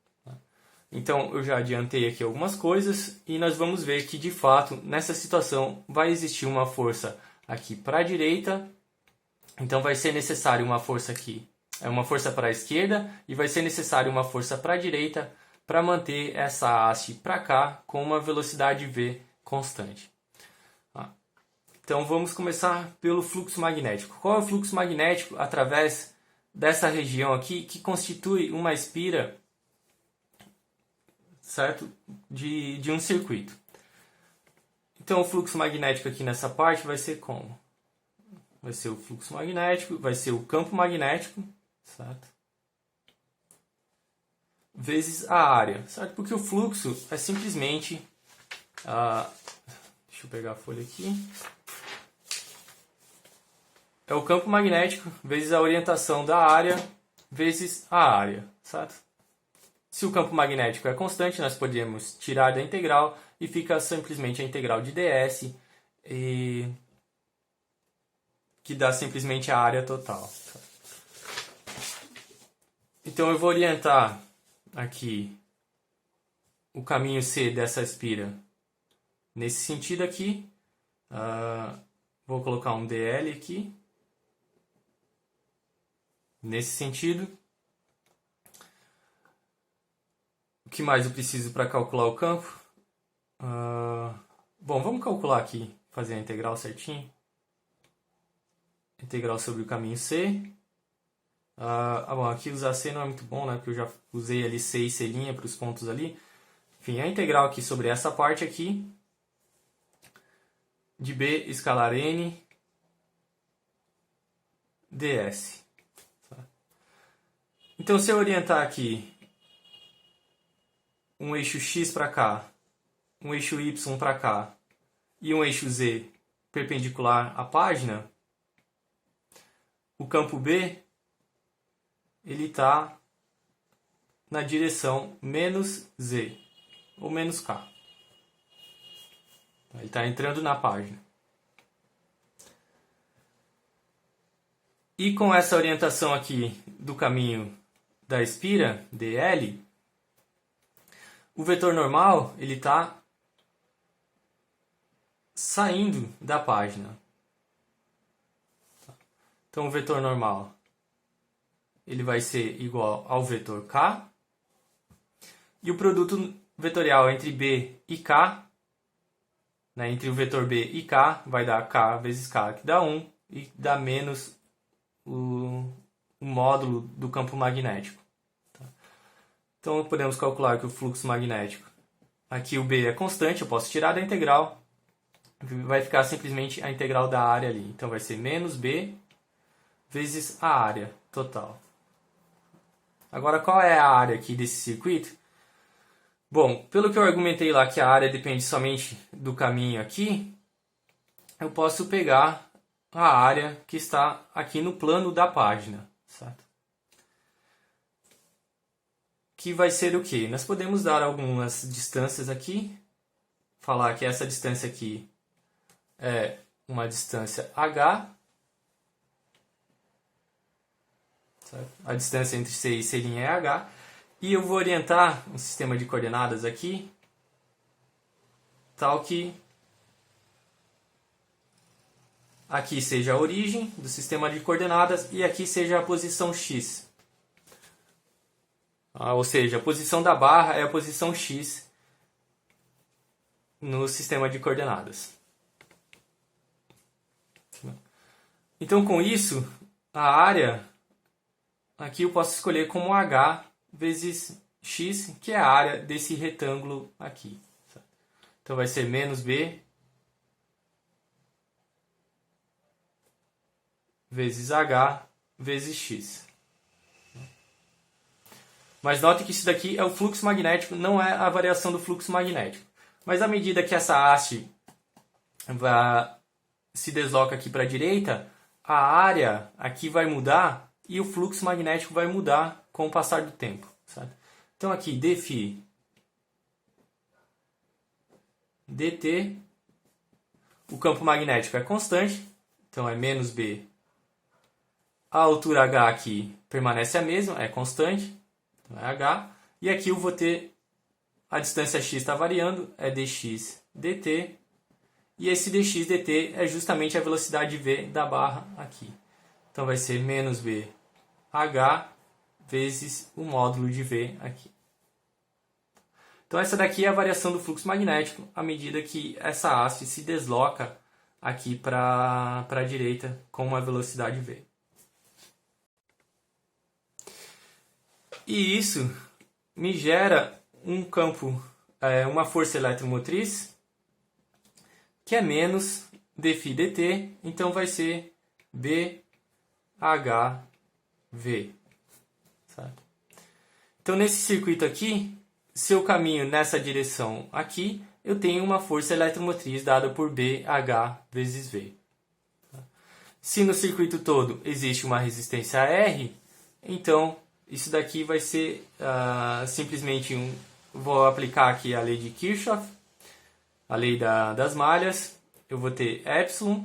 Então eu já adiantei aqui algumas coisas e nós vamos ver que de fato nessa situação vai existir uma força aqui para a direita, então vai ser necessário uma força aqui, uma força para a esquerda, e vai ser necessário uma força para a direita para manter essa haste para cá com uma velocidade v constante. Então vamos começar pelo fluxo magnético. Qual é o fluxo magnético através dessa região aqui que constitui uma espira, certo? De um circuito. Então o fluxo magnético aqui nessa parte vai ser como? Vai ser o fluxo magnético, vai ser o campo magnético, certo? Vezes a área, certo? Porque o fluxo é simplesmente... deixa eu pegar a folha aqui. É o campo magnético vezes a orientação da área vezes a área, certo? Se o campo magnético é constante, nós podemos tirar da integral e fica simplesmente a integral de ds, que dá simplesmente a área total. Então eu vou orientar aqui o caminho C dessa espira nesse sentido aqui. Vou colocar um dl aqui. Nesse sentido. O que mais eu preciso para calcular o campo? Bom, vamos calcular aqui, fazer a integral certinho. Integral sobre o caminho C. Bom, aqui usar C não é muito bom, né? Porque eu já usei ali C e C' para os pontos ali. Enfim, a integral aqui sobre essa parte aqui de B escalar N ds. Então, se eu orientar aqui um eixo X para cá, um eixo Y para cá e um eixo Z perpendicular à página, o campo B ele está na direção menos Z, ou menos K. Ele está entrando na página. E com essa orientação aqui do caminho da espira, DL, o vetor normal ele está saindo da página. Então o vetor normal ele vai ser igual ao vetor K. E o produto vetorial entre B e K, né, entre o vetor B e K, vai dar K vezes K, que dá 1, e dá menos o módulo do campo magnético. Tá? Então podemos calcular que o fluxo magnético, aqui o B é constante, eu posso tirar da integral, vai ficar simplesmente a integral da área ali. Então vai ser menos B vezes a área total. Agora qual é a área aqui desse circuito? Bom, pelo que eu argumentei lá que a área depende somente do caminho aqui, eu posso pegar a área que está aqui no plano da página, certo? Que vai ser o quê? Nós podemos dar algumas distâncias aqui, falar que essa distância aqui é uma distância H, certo? A distância entre C e C' é H, e eu vou orientar um sistema de coordenadas aqui, tal que aqui seja a origem do sistema de coordenadas e aqui seja a posição x. Ou seja, a posição da barra é a posição x no sistema de coordenadas. Então, com isso, a área aqui eu posso escolher como h vezes x, que é a área desse retângulo aqui. Então, vai ser menos b vezes h vezes x. Mas note que isso daqui é o fluxo magnético, não é a variação do fluxo magnético. Mas à medida que essa haste se desloca aqui para a direita, a área aqui vai mudar e o fluxo magnético vai mudar com o passar do tempo. Certo? Então aqui, dφ dt, o campo magnético é constante, então é menos b. A altura h aqui permanece a mesma, é constante, então é h. E aqui eu vou ter, a distância x está variando, é dx dt. E esse dx dt é justamente a velocidade v da barra aqui. Então vai ser menos b h vezes o módulo de v aqui. Então essa daqui é a variação do fluxo magnético à medida que essa haste se desloca aqui para a direita com uma velocidade v. E isso me gera um campo, uma força eletromotriz que é menos dφ dt, então vai ser bhv. Certo? Então nesse circuito aqui, se eu caminho nessa direção aqui, eu tenho uma força eletromotriz dada por bh vezes v. Se no circuito todo existe uma resistência R, então isso daqui vai ser simplesmente vou aplicar aqui a lei de Kirchhoff, a lei das malhas. Eu vou ter epsilon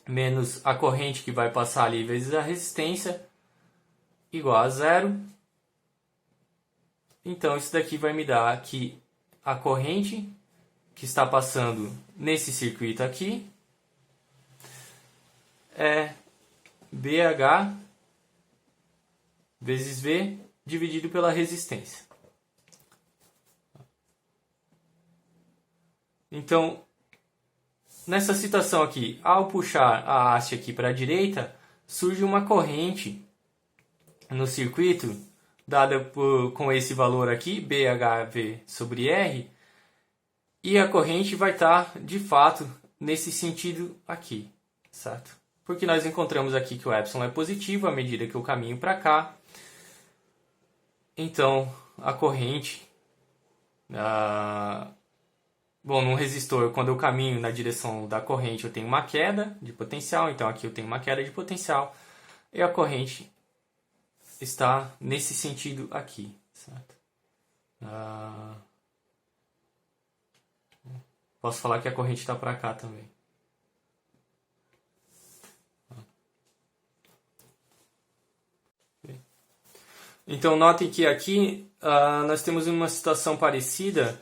menos a corrente que vai passar ali vezes a resistência igual a zero. Então isso daqui vai me dar que a corrente que está passando nesse circuito aqui é BH vezes V dividido pela resistência. Então, nessa situação aqui, ao puxar a haste aqui para a direita, surge uma corrente no circuito, dada com esse valor aqui, BHV sobre R, e a corrente vai estar, de fato, nesse sentido aqui, certo? Porque nós encontramos aqui que o epsilon é positivo à medida que eu caminho para cá. Então, a corrente... Bom, num resistor, quando eu caminho na direção da corrente, eu tenho uma queda de potencial. Então, aqui eu tenho uma queda de potencial. E a corrente está nesse sentido aqui, certo? Posso falar que a corrente está para cá também. Então, notem que aqui nós temos uma situação parecida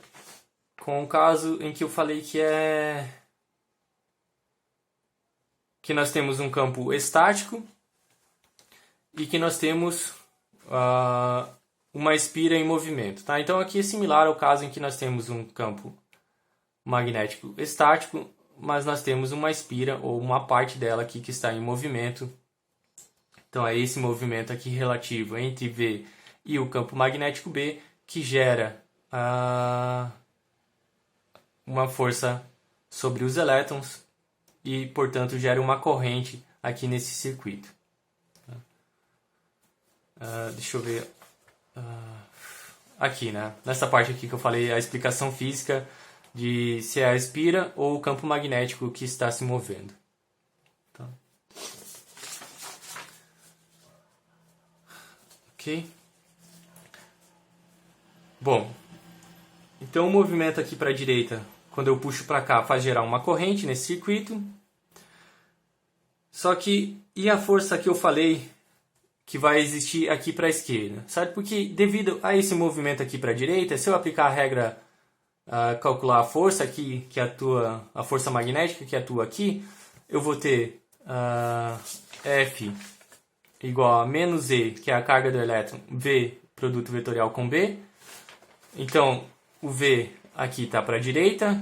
com o caso em que eu falei que nós temos um campo estático e que nós temos uma espira em movimento. Tá? Então, aqui é similar ao caso em que nós temos um campo magnético estático, mas nós temos uma espira ou uma parte dela aqui que está em movimento. Então, é esse movimento aqui relativo entre V e o campo magnético B que gera uma força sobre os elétrons e, portanto, gera uma corrente aqui nesse circuito. Deixa eu ver. Aqui, né? Nessa parte aqui que eu falei, a explicação física de se é a espira ou o campo magnético que está se movendo. Tá. Ok? Bom, então o movimento aqui para a direita, quando eu puxo para cá, faz gerar uma corrente nesse circuito. Só que, e a força que eu falei que vai existir aqui para a esquerda? Sabe? Porque devido a esse movimento aqui para a direita, se eu aplicar a regra, calcular a força aqui, que atua, a força magnética que atua aqui, eu vou ter F igual a menos E, que é a carga do elétron, V, produto vetorial com B. Então, o V aqui está para a direita,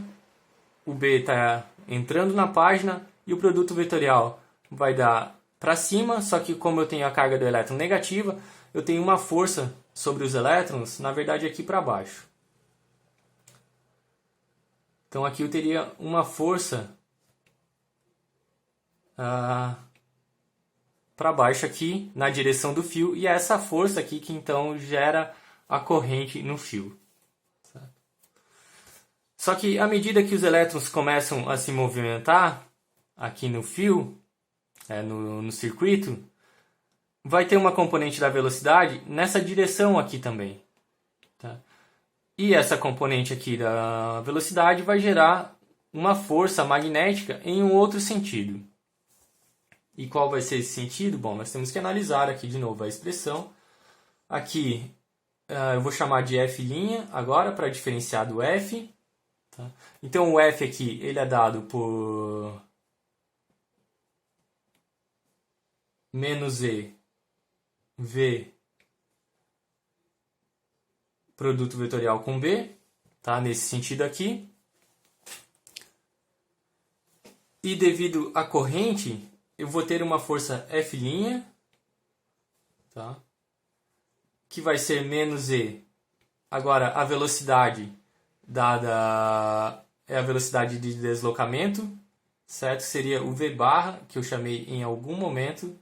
o B está entrando na página e o produto vetorial vai dar para cima, só que como eu tenho a carga do elétron negativa, eu tenho uma força sobre os elétrons, na verdade aqui para baixo. Então aqui eu teria uma força para baixo aqui na direção do fio, e é essa força aqui que então gera a corrente no fio. Certo? Só que à medida que os elétrons começam a se movimentar aqui no fio, no circuito, vai ter uma componente da velocidade nessa direção aqui também. Tá? E essa componente aqui da velocidade vai gerar uma força magnética em um outro sentido. E qual vai ser esse sentido? Bom, nós temos que analisar aqui de novo a expressão. Aqui eu vou chamar de F' agora para diferenciar do F. Tá? Então o F aqui ele é dado por menos E, V, produto vetorial com B, tá? Nesse sentido aqui. E devido à corrente, eu vou ter uma força F', tá? Que vai ser menos E. Agora, a velocidade dada é a velocidade de deslocamento, certo? Seria o V barra, que eu chamei em algum momento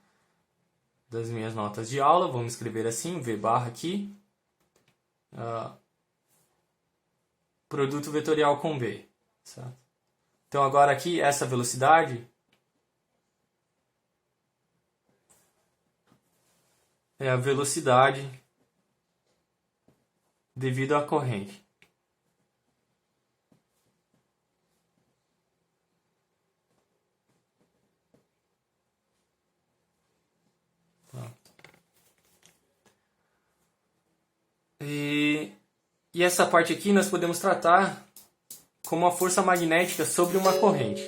das minhas notas de aula. Vamos escrever assim, V barra aqui. Produto vetorial com B, certo? Então agora aqui, essa velocidade é a velocidade devido à corrente. E essa parte aqui nós podemos tratar como uma força magnética sobre uma corrente.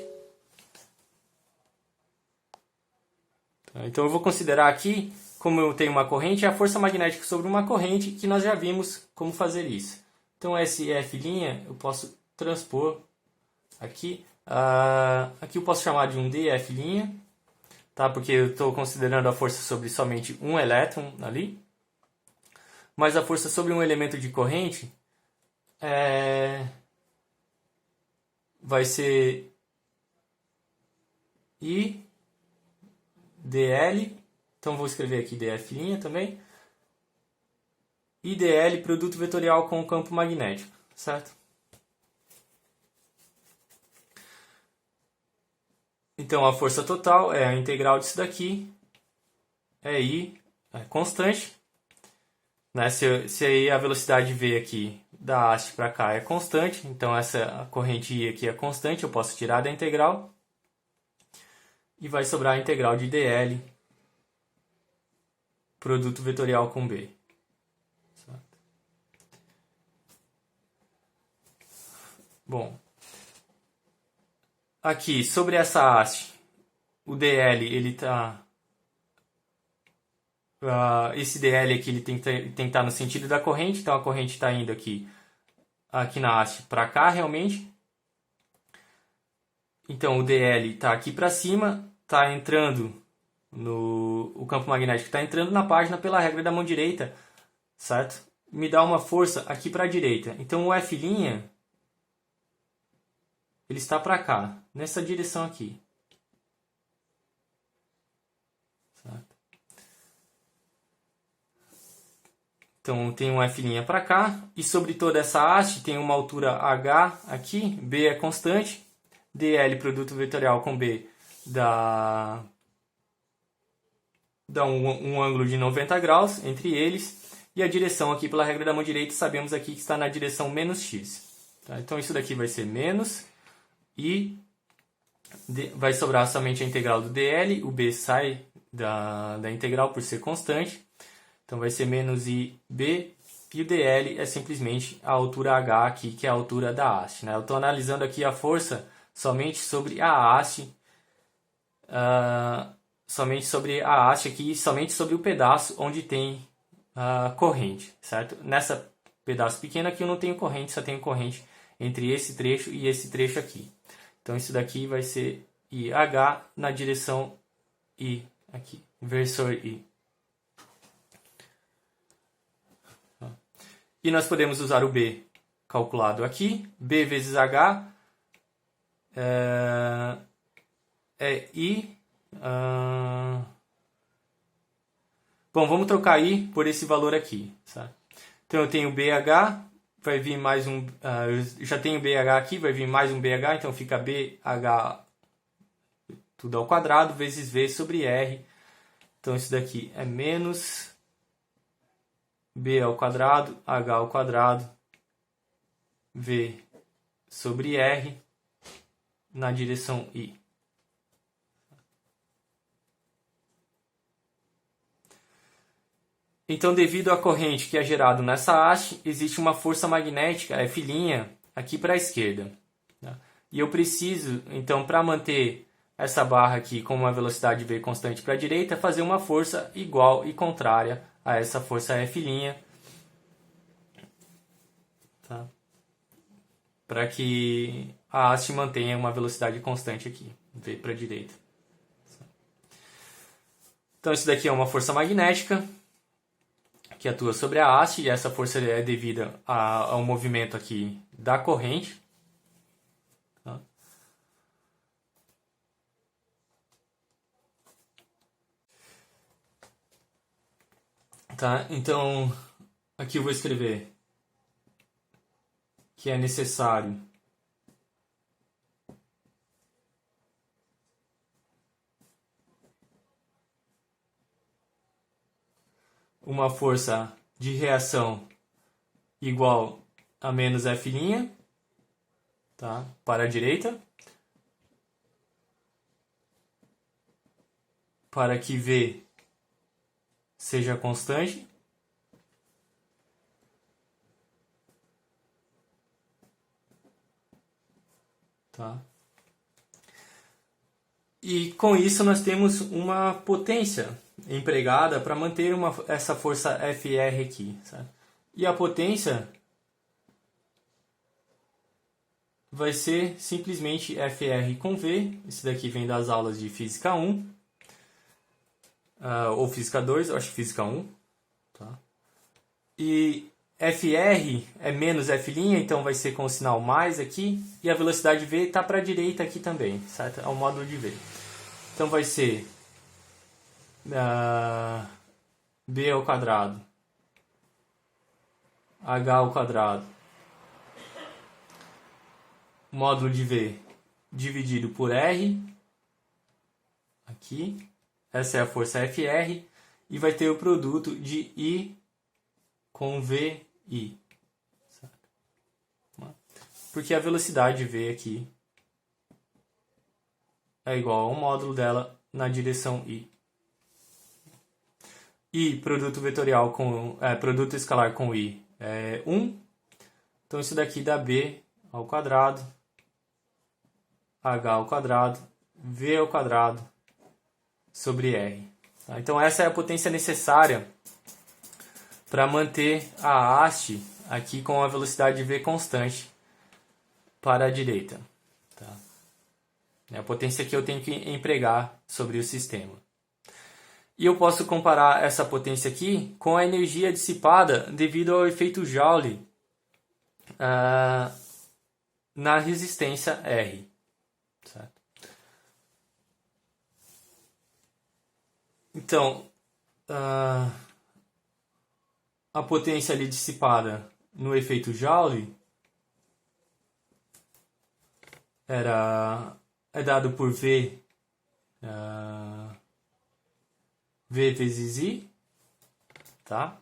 Então eu vou considerar aqui, como eu tenho uma corrente, a força magnética sobre uma corrente, que nós já vimos como fazer isso. Então esse F' eu posso transpor aqui. Aqui eu posso chamar de um dF', tá? Porque eu estou considerando a força sobre somente um elétron ali. Mas a força sobre um elemento de corrente vai ser I dl, então vou escrever aqui dF' também, I dl, produto vetorial com o campo magnético, certo? Então a força total é a integral disso daqui, é I, é constante, né? Se aí a velocidade V aqui da haste para cá é constante, então essa corrente I aqui é constante, eu posso tirar da integral. E vai sobrar a integral de dl, produto vetorial com B. Bom, aqui sobre essa haste, o dl, ele tá... esse dl aqui ele tem que estar no sentido da corrente, então a corrente está indo aqui na haste para cá realmente. Então o dl está aqui para cima, está entrando o campo magnético está entrando na página pela regra da mão direita, certo? Me dá uma força aqui para a direita. Então o F' ele está para cá, nessa direção aqui. Certo? Então tem um F' para cá, e sobre toda essa haste tem uma altura H aqui, B é constante, dl produto vetorial com B dá um ângulo de 90 graus entre eles, e a direção aqui pela regra da mão direita sabemos aqui que está na direção menos x. Tá? Então isso daqui vai ser menos, e vai sobrar somente a integral do dl, o B sai da integral por ser constante, então vai ser menos IB, e o dl é simplesmente a altura H aqui, que é a altura da haste. Né? Eu estou analisando aqui a força somente sobre a haste, somente sobre a haste aqui, somente sobre o pedaço onde tem corrente, certo? Nessa pedaço pequeno aqui eu não tenho corrente, só tenho corrente entre esse trecho e esse trecho aqui. Então isso daqui vai ser IH na direção I aqui, versor I. E nós podemos usar o B calculado aqui, B vezes H é I. Bom, vamos trocar I por esse valor aqui. Sabe? Então eu tenho BH, vai vir mais um... eu já tenho BH aqui, vai vir mais um BH, então fica BH tudo ao quadrado vezes V sobre R. Então isso daqui é menos B ao quadrado, H ao quadrado, V sobre R na direção I. Então, devido à corrente que é gerada nessa haste, existe uma força magnética, F' aqui para a esquerda. E eu preciso, então, para manter essa barra aqui com uma velocidade V constante para a direita, fazer uma força igual e contrária a essa força F', tá? Para que a haste mantenha uma velocidade constante aqui, V para a direita. Então, isso daqui é uma força magnética que atua sobre a haste, e essa força é devida ao movimento aqui da corrente. Tá? Tá? Então, aqui eu vou escrever que é necessário uma força de reação igual a menos F', tá? Para a direita, para que V seja constante. Tá? E com isso nós temos uma potência empregada para manter essa força FR aqui. Sabe? E a potência vai ser simplesmente FR com V. Isso daqui vem das aulas de Física 1. Ou Física 2, eu acho que Física 1. Tá? E FR é menos F', então vai ser com o sinal mais aqui. E a velocidade V está para a direita aqui também, certo? É o módulo de V. Então vai ser B ao quadrado, H ao quadrado, módulo de V dividido por R, aqui, essa é a força FR, e vai ter o produto de I com VI. Certo? Porque a velocidade V aqui é igual ao módulo dela na direção I. E produto vetorial com produto escalar com I é 1. Então isso daqui dá B ao quadrado, H ao quadrado, V ao quadrado sobre R. Tá? Então essa é a potência necessária para manter a haste aqui com a velocidade V constante para a direita. Tá? É a potência que eu tenho que empregar sobre o sistema. E eu posso comparar essa potência aqui com a energia dissipada devido ao efeito Joule na resistência R. Certo? Então, a potência ali dissipada no efeito Joule é dado por V vezes I, tá?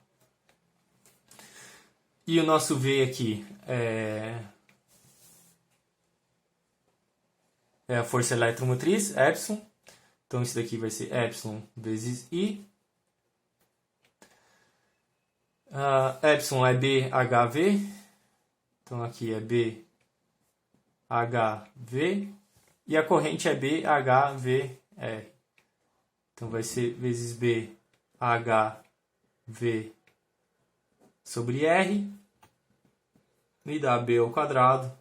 E o nosso V aqui é a força eletromotriz, Epsilon. Então isso daqui vai ser Epsilon vezes I. Epsilon é BHV. Então aqui é BHV. E a corrente é BHVR. Então vai ser vezes BHV sobre R. E dá B ao quadrado,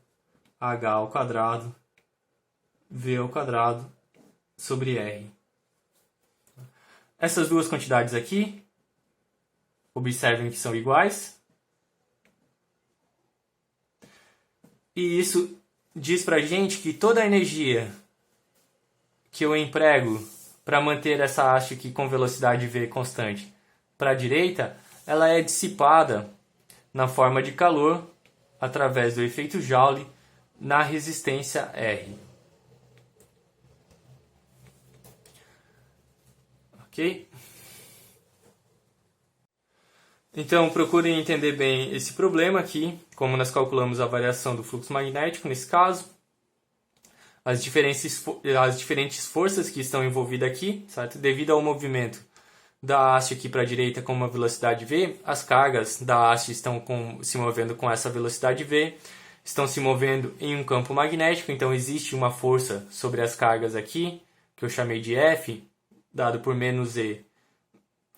H ao quadrado, V ao quadrado sobre R. Essas duas quantidades aqui, observem que são iguais. E isso diz pra gente que toda a energia que eu emprego para manter essa haste aqui com velocidade V constante para a direita, ela é dissipada na forma de calor através do efeito Joule na resistência R. Ok? Então, procurem entender bem esse problema aqui, como nós calculamos a variação do fluxo magnético nesse caso, as diferentes forças que estão envolvidas aqui, certo? Devido ao movimento da haste aqui para a direita com uma velocidade V, as cargas da haste estão se movendo com essa velocidade V, estão se movendo em um campo magnético, então existe uma força sobre as cargas aqui, que eu chamei de F, dado por menos E,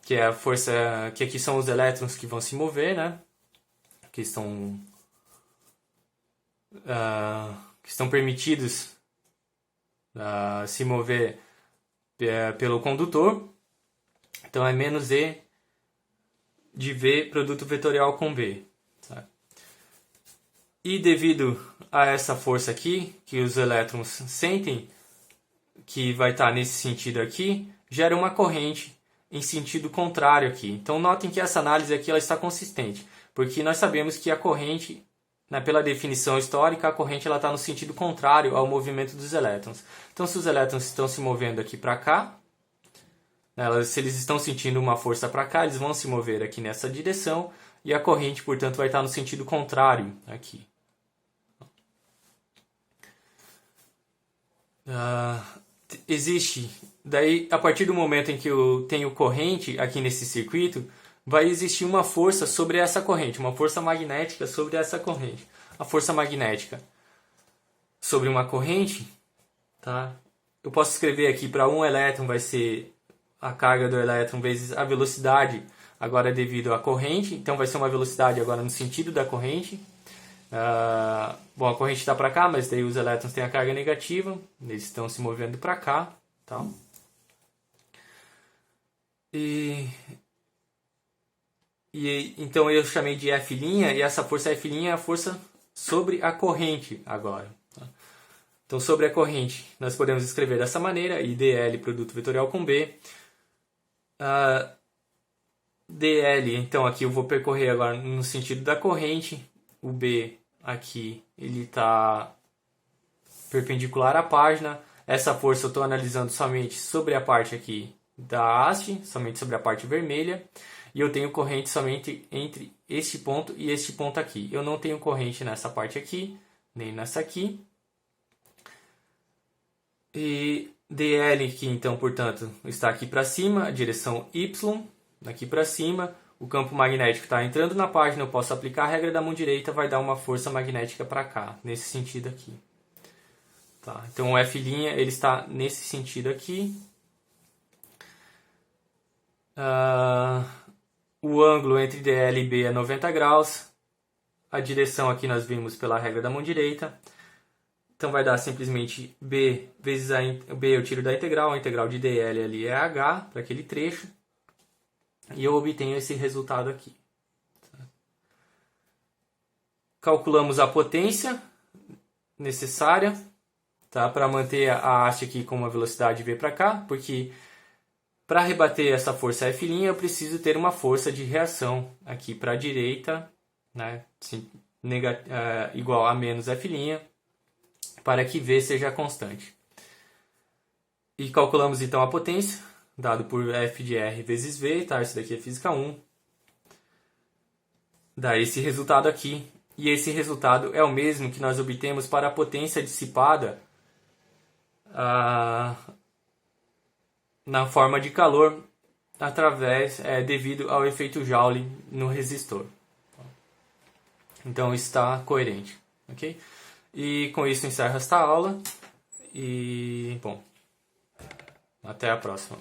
que é a força, que aqui são os elétrons que vão se mover, né? Que estão permitidos se mover pelo condutor. Então é menos E de V produto vetorial com B. Tá? E devido a essa força aqui, que os elétrons sentem, que vai estar nesse sentido aqui, gera uma corrente em sentido contrário aqui. Então notem que essa análise aqui ela está consistente, porque nós sabemos que a corrente, pela definição histórica, a corrente está no sentido contrário ao movimento dos elétrons. Então se os elétrons estão se movendo aqui para cá, se eles estão sentindo uma força para cá, eles vão se mover aqui nessa direção, e a corrente, portanto, vai estar no sentido contrário aqui. Existe, daí a partir do momento em que eu tenho corrente aqui nesse circuito, vai existir uma força sobre essa corrente, uma força magnética sobre essa corrente. A força magnética sobre uma corrente, tá? Eu posso escrever aqui para um elétron vai ser a carga do elétron vezes a velocidade, agora devido à corrente, então vai ser uma velocidade agora no sentido da corrente. Bom, a corrente está para cá, mas daí os elétrons têm a carga negativa, eles estão se movendo para cá, tá? Então eu chamei de F', e essa força F' é a força sobre a corrente agora. Tá? Então sobre a corrente nós podemos escrever dessa maneira, IdL produto vetorial com B. DL, então aqui eu vou percorrer agora no sentido da corrente, o B aqui ele está perpendicular à página, essa força eu estou analisando somente sobre a parte aqui da haste, somente sobre a parte vermelha, e eu tenho corrente somente entre este ponto e este ponto aqui. Eu não tenho corrente nessa parte aqui, nem nessa aqui. E DL aqui, então, portanto, está aqui para cima, a direção Y, aqui para cima. O campo magnético está entrando na página, eu posso aplicar a regra da mão direita, vai dar uma força magnética para cá, nesse sentido aqui. Tá? Então o F' ele está nesse sentido aqui. O ângulo entre DL e B é 90 graus. A direção aqui nós vimos pela regra da mão direita. Então vai dar simplesmente B vezes B eu tiro da integral. A integral de DL ali é H para aquele trecho. E eu obtenho esse resultado aqui. Calculamos a potência necessária, tá, para manter a haste aqui com uma velocidade v para cá, porque para rebater essa força F' eu preciso ter uma força de reação aqui para a direita, né, igual a menos F', para que V seja constante. E calculamos então a potência, dado por F de R vezes V, tá? Isso daqui é física 1. Dá esse resultado aqui. E esse resultado é o mesmo que nós obtemos para a potência dissipada na forma de calor devido ao efeito Joule no resistor. Então está coerente, ok? E com isso encerro esta aula e, bom, até a próxima.